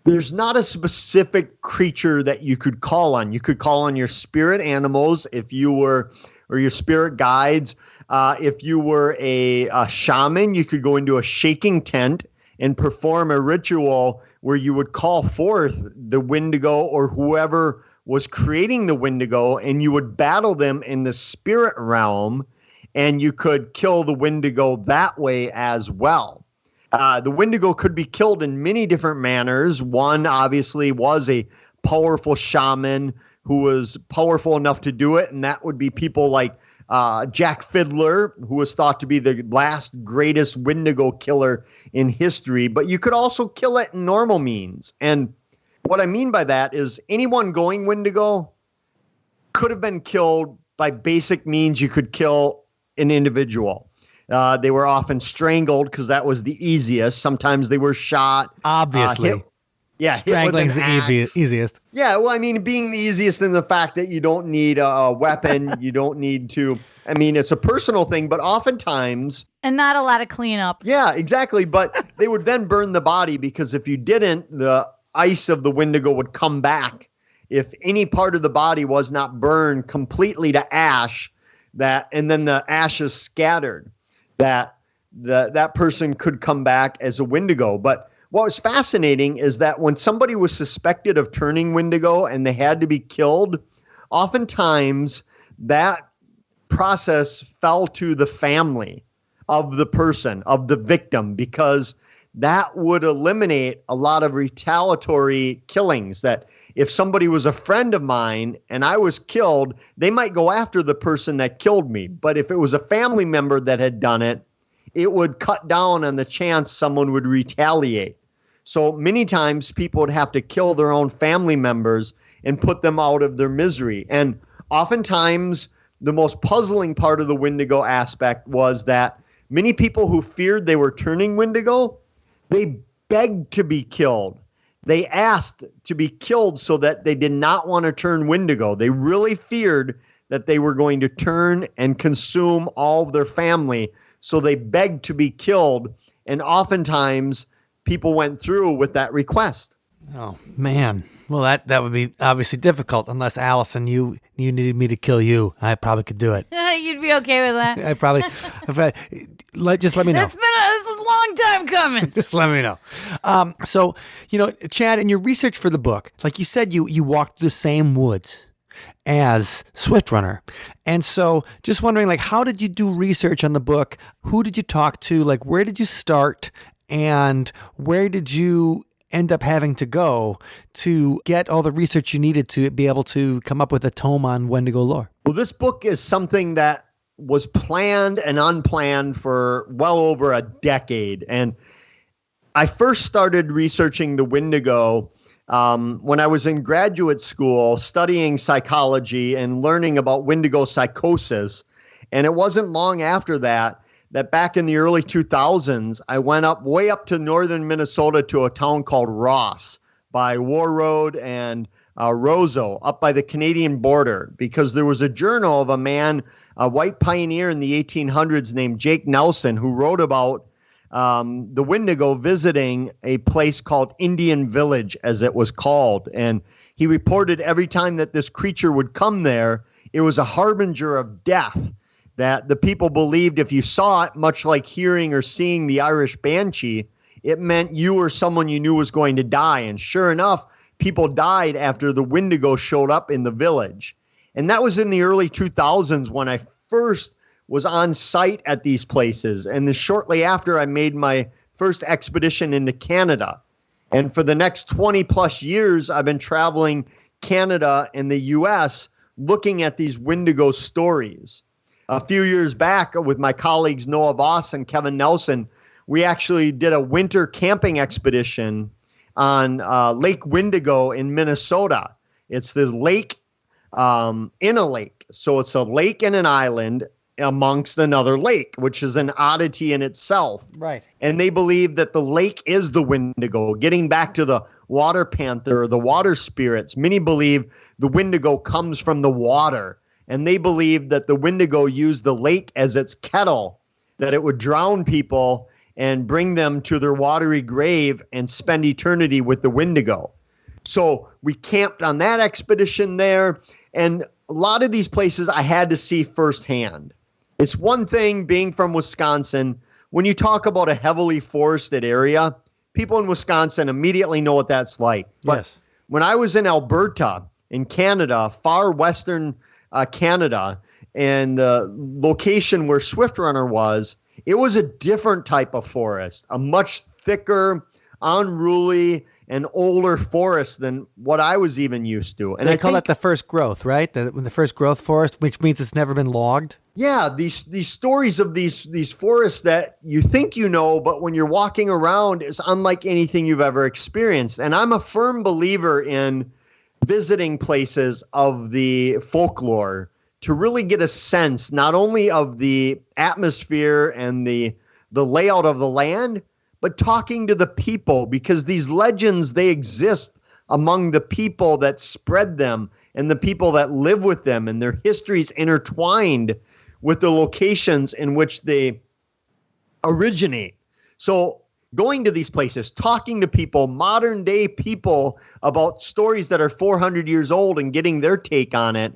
There's not a specific creature that you could call on. You could call on your spirit animals or your spirit guides. If you were a shaman, you could go into a shaking tent and perform a ritual where you would call forth the Windigo or whoever was creating the Windigo, and you would battle them in the spirit realm, and you could kill the Windigo that way as well. The Windigo could be killed in many different manners. One, obviously, was a powerful shaman who was powerful enough to do it, and that would be people like Jack Fiddler, who was thought to be the last greatest Windigo killer in history. But you could also kill it in normal means. And what I mean by that is anyone going Windigo could have been killed by basic means. You could kill an individual. They were often strangled because that was the easiest. Sometimes they were shot. Obviously. Strangling's the easiest. Yeah, well, I mean, being the easiest in the fact that you don't need a weapon. You don't need to. I mean, it's a personal thing, but oftentimes. And not a lot of cleanup. Yeah, exactly. But they would then burn the body, because if you didn't, the ice of the Windigo would come back. If any part of the body was not burned completely to ash, and then the ashes scattered, that person could come back as a Windigo. But what was fascinating is that when somebody was suspected of turning Windigo and they had to be killed, oftentimes that process fell to the family of the person, of the victim, because that would eliminate a lot of retaliatory killings. That if somebody was a friend of mine and I was killed, they might go after the person that killed me. But if it was a family member that had done it, it would cut down on the chance someone would retaliate. So many times people would have to kill their own family members and put them out of their misery. And oftentimes the most puzzling part of the Windigo aspect was that many people who feared they were turning Windigo, they begged to be killed. They asked to be killed so that they did not want to turn Windigo. They really feared that they were going to turn and consume all of their family. So they begged to be killed. And oftentimes people went through with that request. Oh, man. Well, that would be obviously difficult unless, Allison, you needed me to kill you. I probably could do it. You'd be okay with that. I probably just let me know. It's a long time coming. Just let me know. So, Chad, in your research for the book, like you said, you walked through the same woods as Swift Runner. And so just wondering, like, how did you do research on the book? Who did you talk to? Like, where did you start? And where did you end up having to go to get all the research you needed to be able to come up with a tome on Wendigo lore? Well, this book is something that was planned and unplanned for well over a decade. And I first started researching the Windigo when I was in graduate school studying psychology and learning about Wendigo Psychosis. And it wasn't long after that back in the early 2000s, I went way up to northern Minnesota to a town called Ross by War Road and Roseau, up by the Canadian border, because there was a journal of a man, a white pioneer in the 1800s named Jake Nelson, who wrote about the Windigo visiting a place called Indian Village, as it was called. And he reported every time that this creature would come there, it was a harbinger of death, that the people believed if you saw it, much like hearing or seeing the Irish Banshee, it meant you or someone you knew was going to die. And sure enough, people died after the Windigo showed up in the village. And that was in the early 2000s when I first was on site at these places. And then shortly after, I made my first expedition into Canada. And for the next 20 plus years, I've been traveling Canada and the US looking at these Windigo stories. A few years back with my colleagues Noah Voss and Kevin Nelson, we actually did a winter camping expedition on Lake Windigo in Minnesota. It's this lake in a lake. So it's a lake and an island amongst another lake, which is an oddity in itself. Right. And they believe that the lake is the Windigo. Getting back to the water panther or the water spirits, many believe the Windigo comes from the water. And they believed that the Windigo used the lake as its kettle, that it would drown people and bring them to their watery grave and spend eternity with the Windigo. So we camped on that expedition there. And a lot of these places I had to see firsthand. It's one thing being from Wisconsin. When you talk about a heavily forested area, people in Wisconsin immediately know what that's like. But yes. When I was in Alberta, in Canada, far western Canada, and the location where Swift Runner was, it was a different type of forest, a much thicker, unruly, and older forest than what I was even used to. And they call that the first growth, right? The first growth forest, which means it's never been logged. Yeah, these stories of these forests that you think you know, but when you're walking around, it's unlike anything you've ever experienced. And I'm a firm believer in visiting places of the folklore to really get a sense not only of the atmosphere and the layout of the land, but talking to the people, because these legends, they exist among the people that spread them and the people that live with them, and their histories intertwined with the locations in which they originate. So going to these places, talking to people, modern day people about stories that are 400 years old and getting their take on it,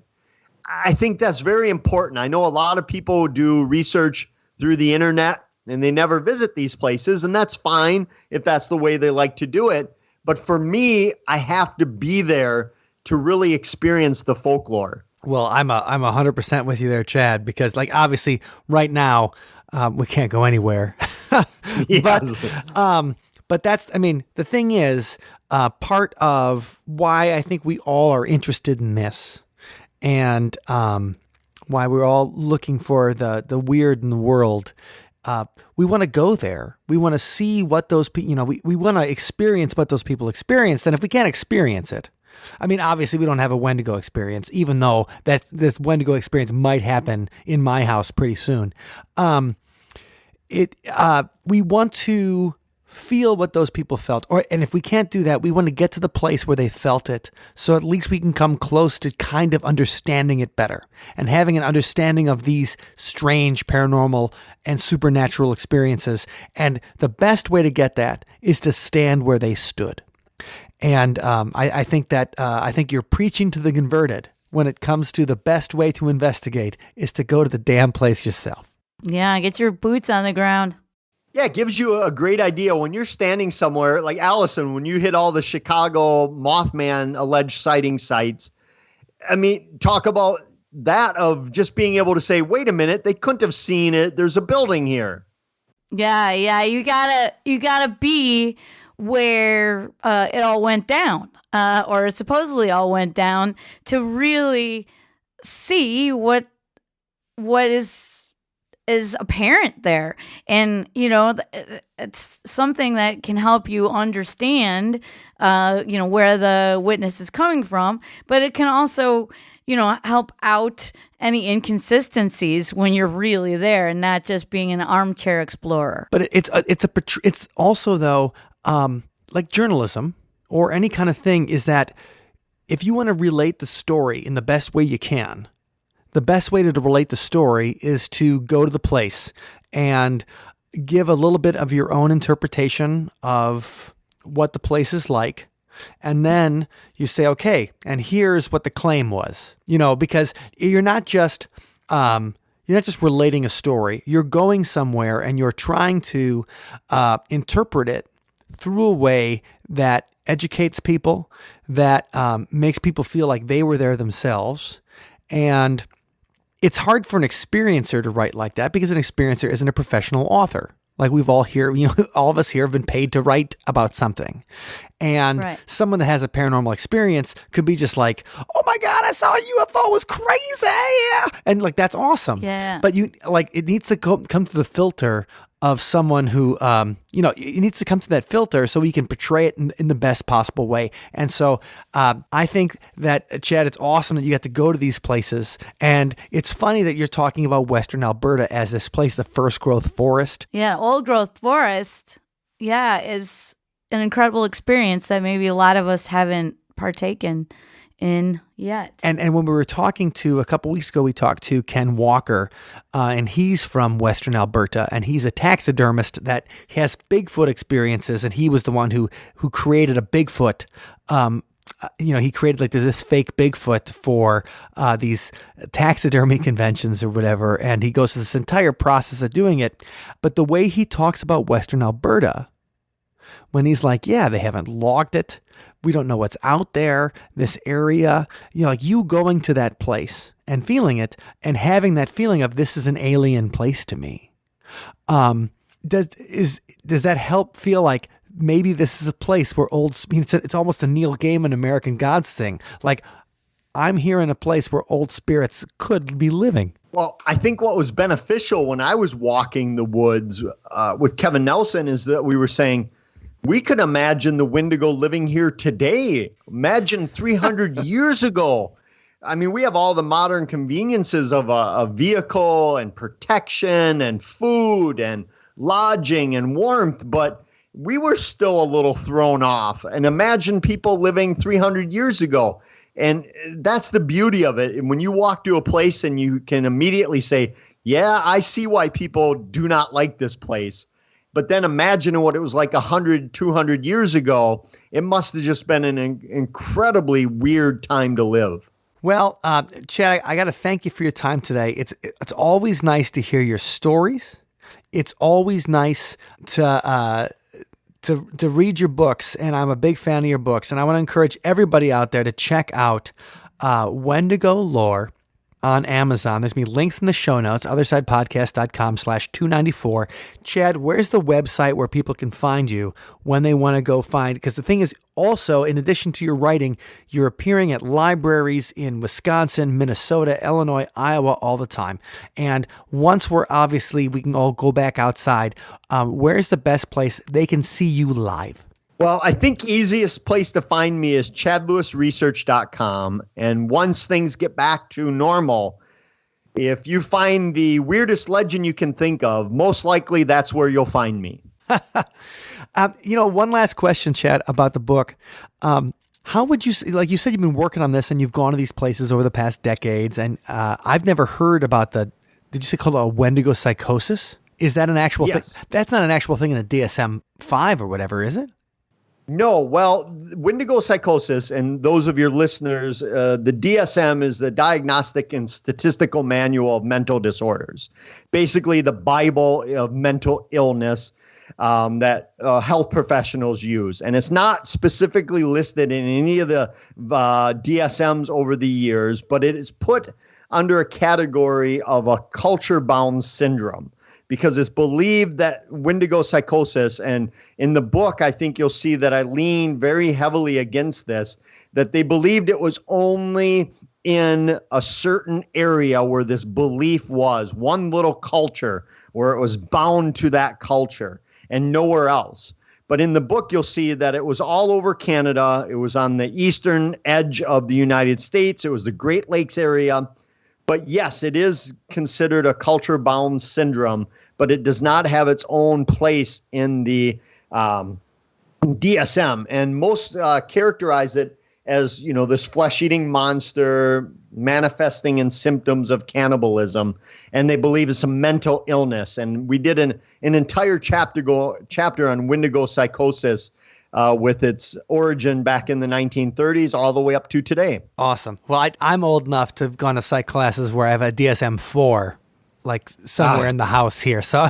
I think that's very important. I know a lot of people do research through the internet and they never visit these places, and that's fine if that's the way they like to do it. But for me, I have to be there to really experience the folklore. Well, I'm 100% with you there, Chad, because like obviously right now we can't go anywhere. Yes. But that's, I mean, the thing is, part of why I think we all are interested in this, and why we're all looking for the weird in the world. We want to go there. We want to see what those people, we want to experience what those people experienced. And if we can't experience it, I mean, obviously we don't have a Wendigo experience, even though this Wendigo experience might happen in my house pretty soon. We want to feel what those people felt. And if we can't do that, we want to get to the place where they felt it, so at least we can come close to kind of understanding it better and having an understanding of these strange paranormal and supernatural experiences. And the best way to get that is to stand where they stood. And I think you're preaching to the converted when it comes to the best way to investigate is to go to the damn place yourself. Yeah, get your boots on the ground. Yeah, it gives you a great idea when you're standing somewhere like Allison, when you hit all the Chicago Mothman alleged sighting sites. I mean, talk about that of just being able to say, wait a minute, they couldn't have seen it. There's a building here. Yeah. You gotta be where it all went down, or it supposedly all went down, to really see what is apparent there. And it's something that can help you understand where the witness is coming from, but it can also help out any inconsistencies when you're really there and not just being an armchair explorer. But it's also, though, like journalism or any kind of thing, is that if you want to relate the story in the best way you can, the best way to relate the story is to go to the place and give a little bit of your own interpretation of what the place is like. And then you say, okay, and here's what the claim was, because you're not just relating a story. You're going somewhere and you're trying to interpret it through a way that educates people, that makes people feel like they were there themselves. And it's hard for an experiencer to write like that because an experiencer isn't a professional author. Like we've all here, all of us here have been paid to write about something. And someone that has a paranormal experience could be just like, oh my God, I saw a UFO, it was crazy. And like, that's awesome. Yeah. But it needs to come to the filter of someone who, it needs to come to that filter so we can portray it in the best possible way. And so I think that, Chad, it's awesome that you got to go to these places. And it's funny that you're talking about Western Alberta as this place, the first growth forest. Yeah, old growth forest, is an incredible experience that maybe a lot of us haven't partaken in yet. And when we were talking a couple weeks ago, we talked to Ken Walker, and he's from Western Alberta, and he's a taxidermist that has Bigfoot experiences, and he was the one who created a Bigfoot. He created like this fake Bigfoot for these taxidermy conventions or whatever, and he goes through this entire process of doing it. But the way he talks about Western Alberta, when he's like, yeah, they haven't logged it, we don't know what's out there, this area, like you going to that place and feeling it and having that feeling of this is an alien place to me. Does that help feel like maybe this is a place where it's almost a Neil Gaiman American Gods thing. Like I'm here in a place where old spirits could be living. Well, I think what was beneficial when I was walking the woods with Kevin Nelson is that we were saying, we could imagine the Windigo living here today. Imagine 300 years ago. I mean, we have all the modern conveniences of a vehicle and protection and food and lodging and warmth, but we were still a little thrown off. And imagine people living 300 years ago. And that's the beauty of it. And when you walk to a place and you can immediately say, yeah, I see why people do not like this place. But then imagine what it was like 100, 200 years ago. It must have just been an incredibly weird time to live. Well, Chad, I got to thank you for your time today. It's always nice to hear your stories. It's always nice to read your books, and I'm a big fan of your books. And I want to encourage everybody out there to check out Wendigo Lore on Amazon. There's going to be links in the show notes, othersidepodcast.com/294. Chad, where's the website where people can find you when they want to go find? Because the thing is also, in addition to your writing, you're appearing at libraries in Wisconsin, Minnesota, Illinois, Iowa all the time. And once we can all go back outside, where's the best place they can see you live? Well, I think easiest place to find me is chadlewisresearch.com. And once things get back to normal, if you find the weirdest legend you can think of, most likely that's where you'll find me. One last question, Chad, about the book. How would you, like you said, you've been working on this and you've gone to these places over the past decades, and I've never heard about did you say called a Wendigo Psychosis? Is that an actual thing? That's not an actual thing in a DSM-5 or whatever, is it? No, well, Windigo Psychosis, and those of your listeners, the DSM is the Diagnostic and Statistical Manual of Mental Disorders, basically the Bible of mental illness that health professionals use. And it's not specifically listed in any of the DSMs over the years, but it is put under a category of a culture-bound syndrome, because it's believed that Windigo Psychosis, and in the book, I think you'll see that I lean very heavily against this, that they believed it was only in a certain area where this belief was, one little culture where it was bound to that culture and nowhere else. But in the book, you'll see that it was all over Canada. It was on the eastern edge of the United States. It was the Great Lakes area. But yes, it is considered a culture-bound syndrome, but it does not have its own place in the DSM. And most characterize it as, this flesh-eating monster manifesting in symptoms of cannibalism, and they believe it's a mental illness. And we did an entire chapter on Windigo Psychosis, with its origin back in the 1930s all the way up to today. Awesome. Well, I'm old enough to have gone to psych classes where I have a DSM-4, like somewhere in the house here. So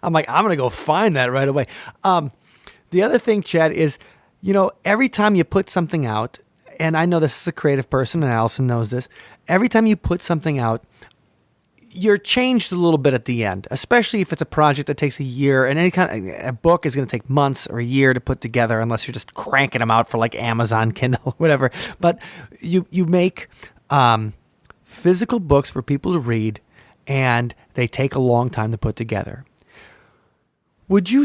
I'm going to go find that right away. The other thing, Chad, is, every time you put something out, and I know this is a creative person and Allison knows this, every time you put something out, you're changed a little bit at the end, especially if it's a project that takes a year, and a book is going to take months or a year to put together, unless you're just cranking them out for like Amazon Kindle, whatever. But you make physical books for people to read, and they take a long time to put together. Would you,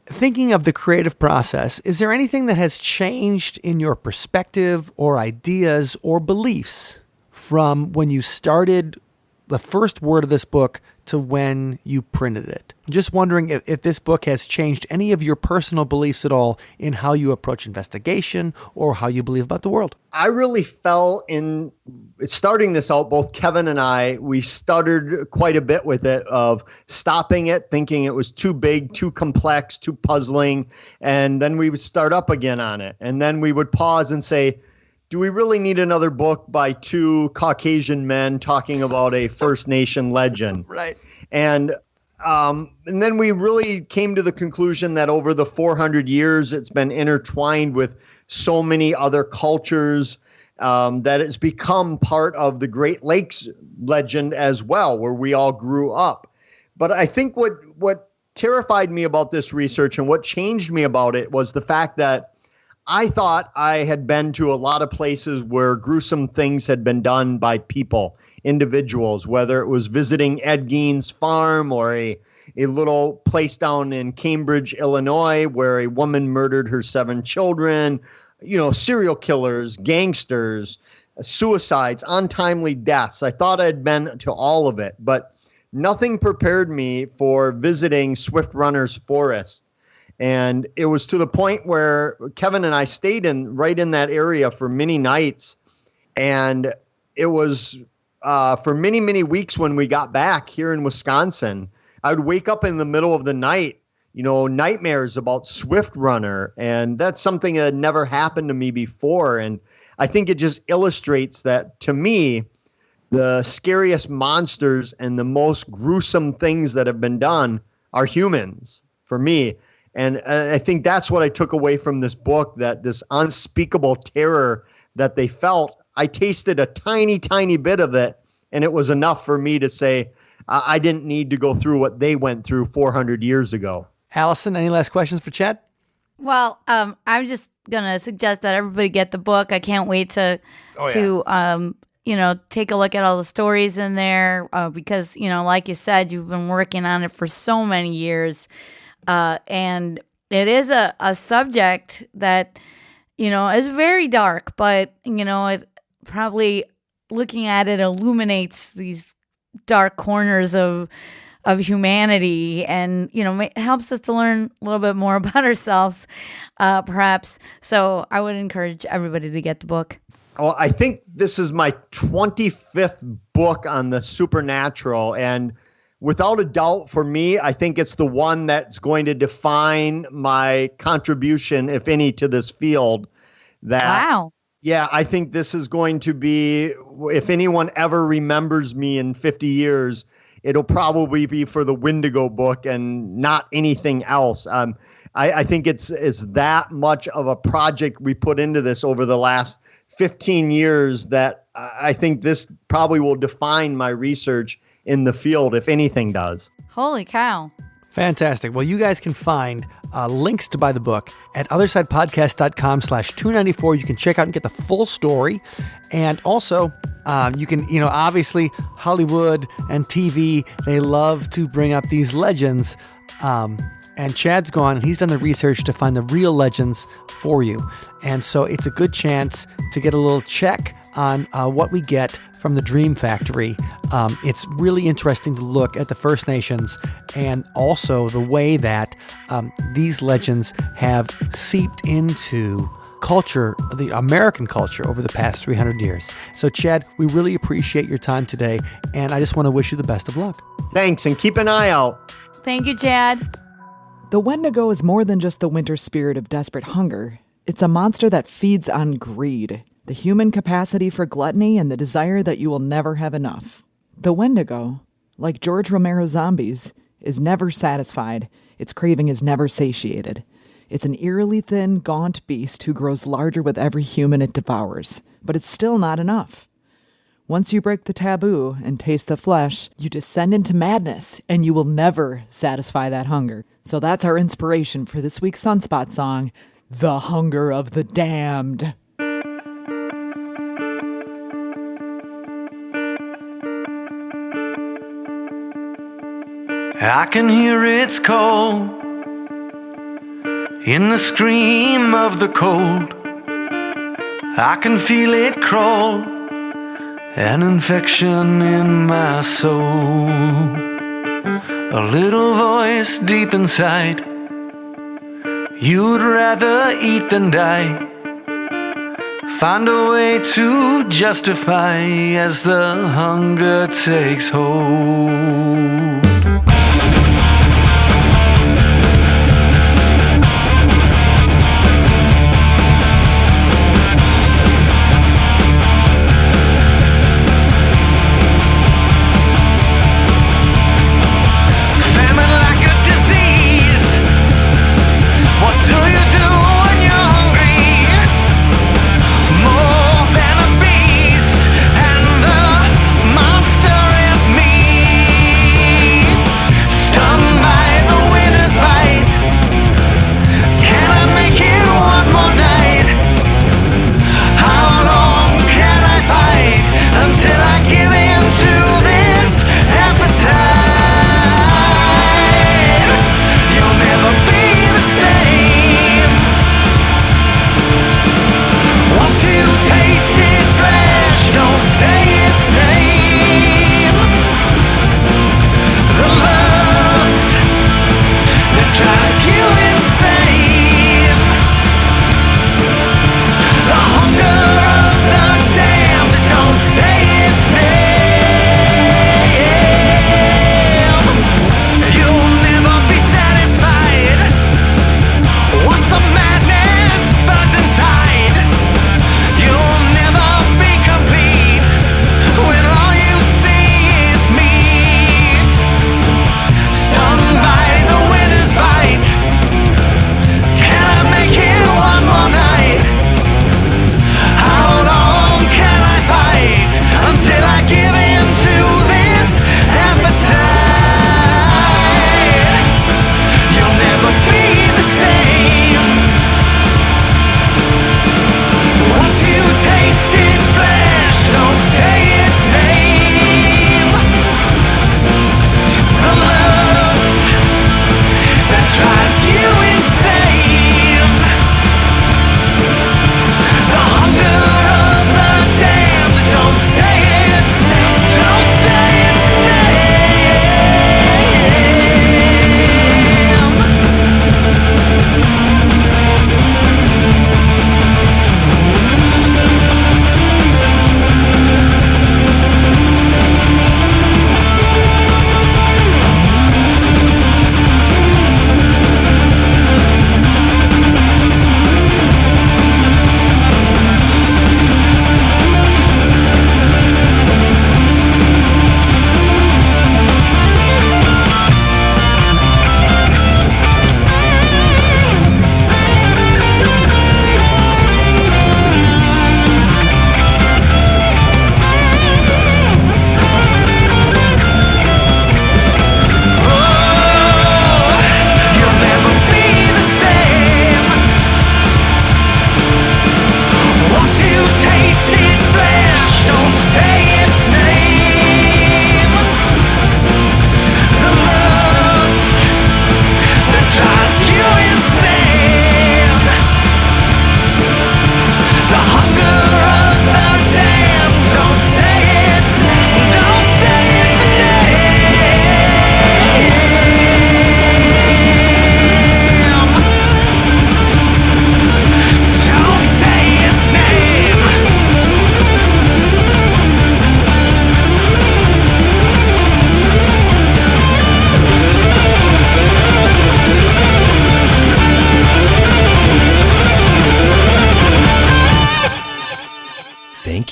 thinking of the creative process, is there anything that has changed in your perspective or ideas or beliefs from when you started the first word of this book to when you printed it? Just wondering if this book has changed any of your personal beliefs at all in how you approach investigation or how you believe about the world. I really fell in starting this out. Both Kevin and I, we stuttered quite a bit with it, of stopping it, thinking it was too big, too complex, too puzzling. And then we would start up again on it. And then we would pause and say, do we really need another book by two Caucasian men talking about a First Nation legend? Right. And then we really came to the conclusion that over the 400 years, it's been intertwined with so many other cultures, that it's become part of the Great Lakes legend as well, where we all grew up. But I think what terrified me about this research and what changed me about it was the fact that I thought I had been to a lot of places where gruesome things had been done by people, individuals, whether it was visiting Ed Gein's farm or a little place down in Cambridge, Illinois, where a woman murdered her 7 children, serial killers, gangsters, suicides, untimely deaths. I thought I'd been to all of it, but nothing prepared me for visiting Swift Runner's Forest. And it was to the point where Kevin and I stayed right in that area for many nights. And it was for many, many weeks when we got back here in Wisconsin, I would wake up in the middle of the night, nightmares about Swift Runner. And that's something that had never happened to me before. And I think it just illustrates that, to me, the scariest monsters and the most gruesome things that have been done are humans, for me. And I think that's what I took away from this book, that this unspeakable terror that they felt, I tasted a tiny, tiny bit of it, and it was enough for me to say I didn't need to go through what they went through 400 years ago. Allison, any last questions for Chad? Well, I'm just going to suggest that everybody get the book. I can't wait to take a look at all the stories in there, because, like you said, you've been working on it for so many years. And it is a subject that, is very dark, but, it probably, looking at it, illuminates these dark corners of of humanity, and it helps us to learn a little bit more about ourselves, perhaps. So I would encourage everybody to get the book. Well, I think this is my 25th book on the supernatural, and without a doubt, for me, I think it's the one that's going to define my contribution, if any, to this field. Wow. Yeah, I think this is going to be, if anyone ever remembers me in 50 years, it'll probably be for the Windigo book and not anything else. I think it's that much of a project we put into this over the last 15 years that I think this probably will define my research in the field, if anything does. Holy cow. Fantastic. Well, you guys can find links to buy the book at othersidepodcast.com/294. You can check out and get the full story. And also, you can, obviously Hollywood and TV, they love to bring up these legends. And Chad's gone and he's done the research to find the real legends for you. And so it's a good chance to get a little check on what we get from the Dream Factory. It's really interesting to look at the First Nations and also the way that these legends have seeped into culture, the American culture, over the past 300 years. So, Chad, we really appreciate your time today, and I just want to wish you the best of luck. Thanks, and keep an eye out. Thank you, Chad. The Wendigo is more than just the winter spirit of desperate hunger. It's a monster that feeds on greed, the human capacity for gluttony, and the desire that you will never have enough. The Wendigo, like George Romero's zombies, is never satisfied. Its craving is never satiated. It's an eerily thin, gaunt beast who grows larger with every human it devours. But it's still not enough. Once you break the taboo and taste the flesh, you descend into madness, and you will never satisfy that hunger. So that's our inspiration for this week's Sunspot song, The Hunger of the Damned. I can hear its call in the scream of the cold. I can feel it crawl, an infection in my soul. A little voice deep inside, you'd rather eat than die. Find a way to justify as the hunger takes hold. Monster is me.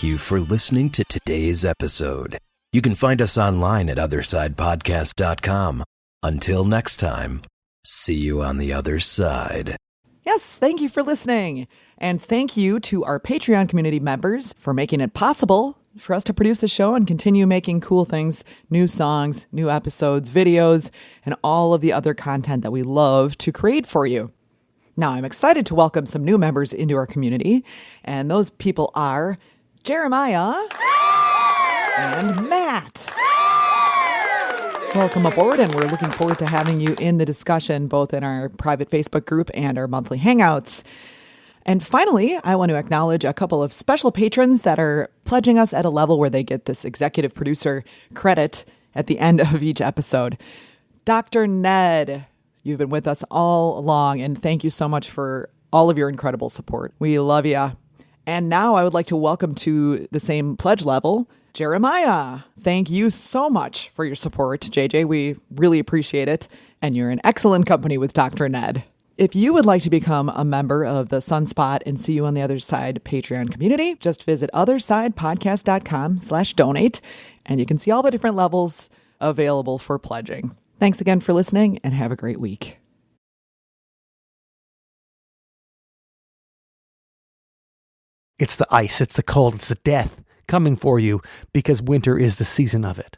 you for listening to today's episode. You can find us online at othersidepodcast.com. Until next time, see you on the other side. Yes, thank you for listening. And thank you to our Patreon community members for making it possible for us to produce the show and continue making cool things, new songs, new episodes, videos, and all of the other content that we love to create for you. Now, I'm excited to welcome some new members into our community, and those people are Jeremiah and Matt. Welcome aboard, and we're looking forward to having you in the discussion, both in our private Facebook group and our monthly Hangouts. And finally, I want to acknowledge a couple of special patrons that are pledging us at a level where they get this executive producer credit at the end of each episode. Dr. Ned, you've been with us all along, and thank you so much for all of your incredible support. We love you. And now I would like to welcome to the same pledge level, Jeremiah. Thank you so much for your support, JJ. We really appreciate it. And you're in excellent company with Dr. Ned. If you would like to become a member of the Sunspot and See You on the Other Side Patreon community, just visit othersidepodcast.com/donate, and you can see all the different levels available for pledging. Thanks again for listening, and have a great week. It's the ice, it's the cold, it's the death coming for you because winter is the season of it.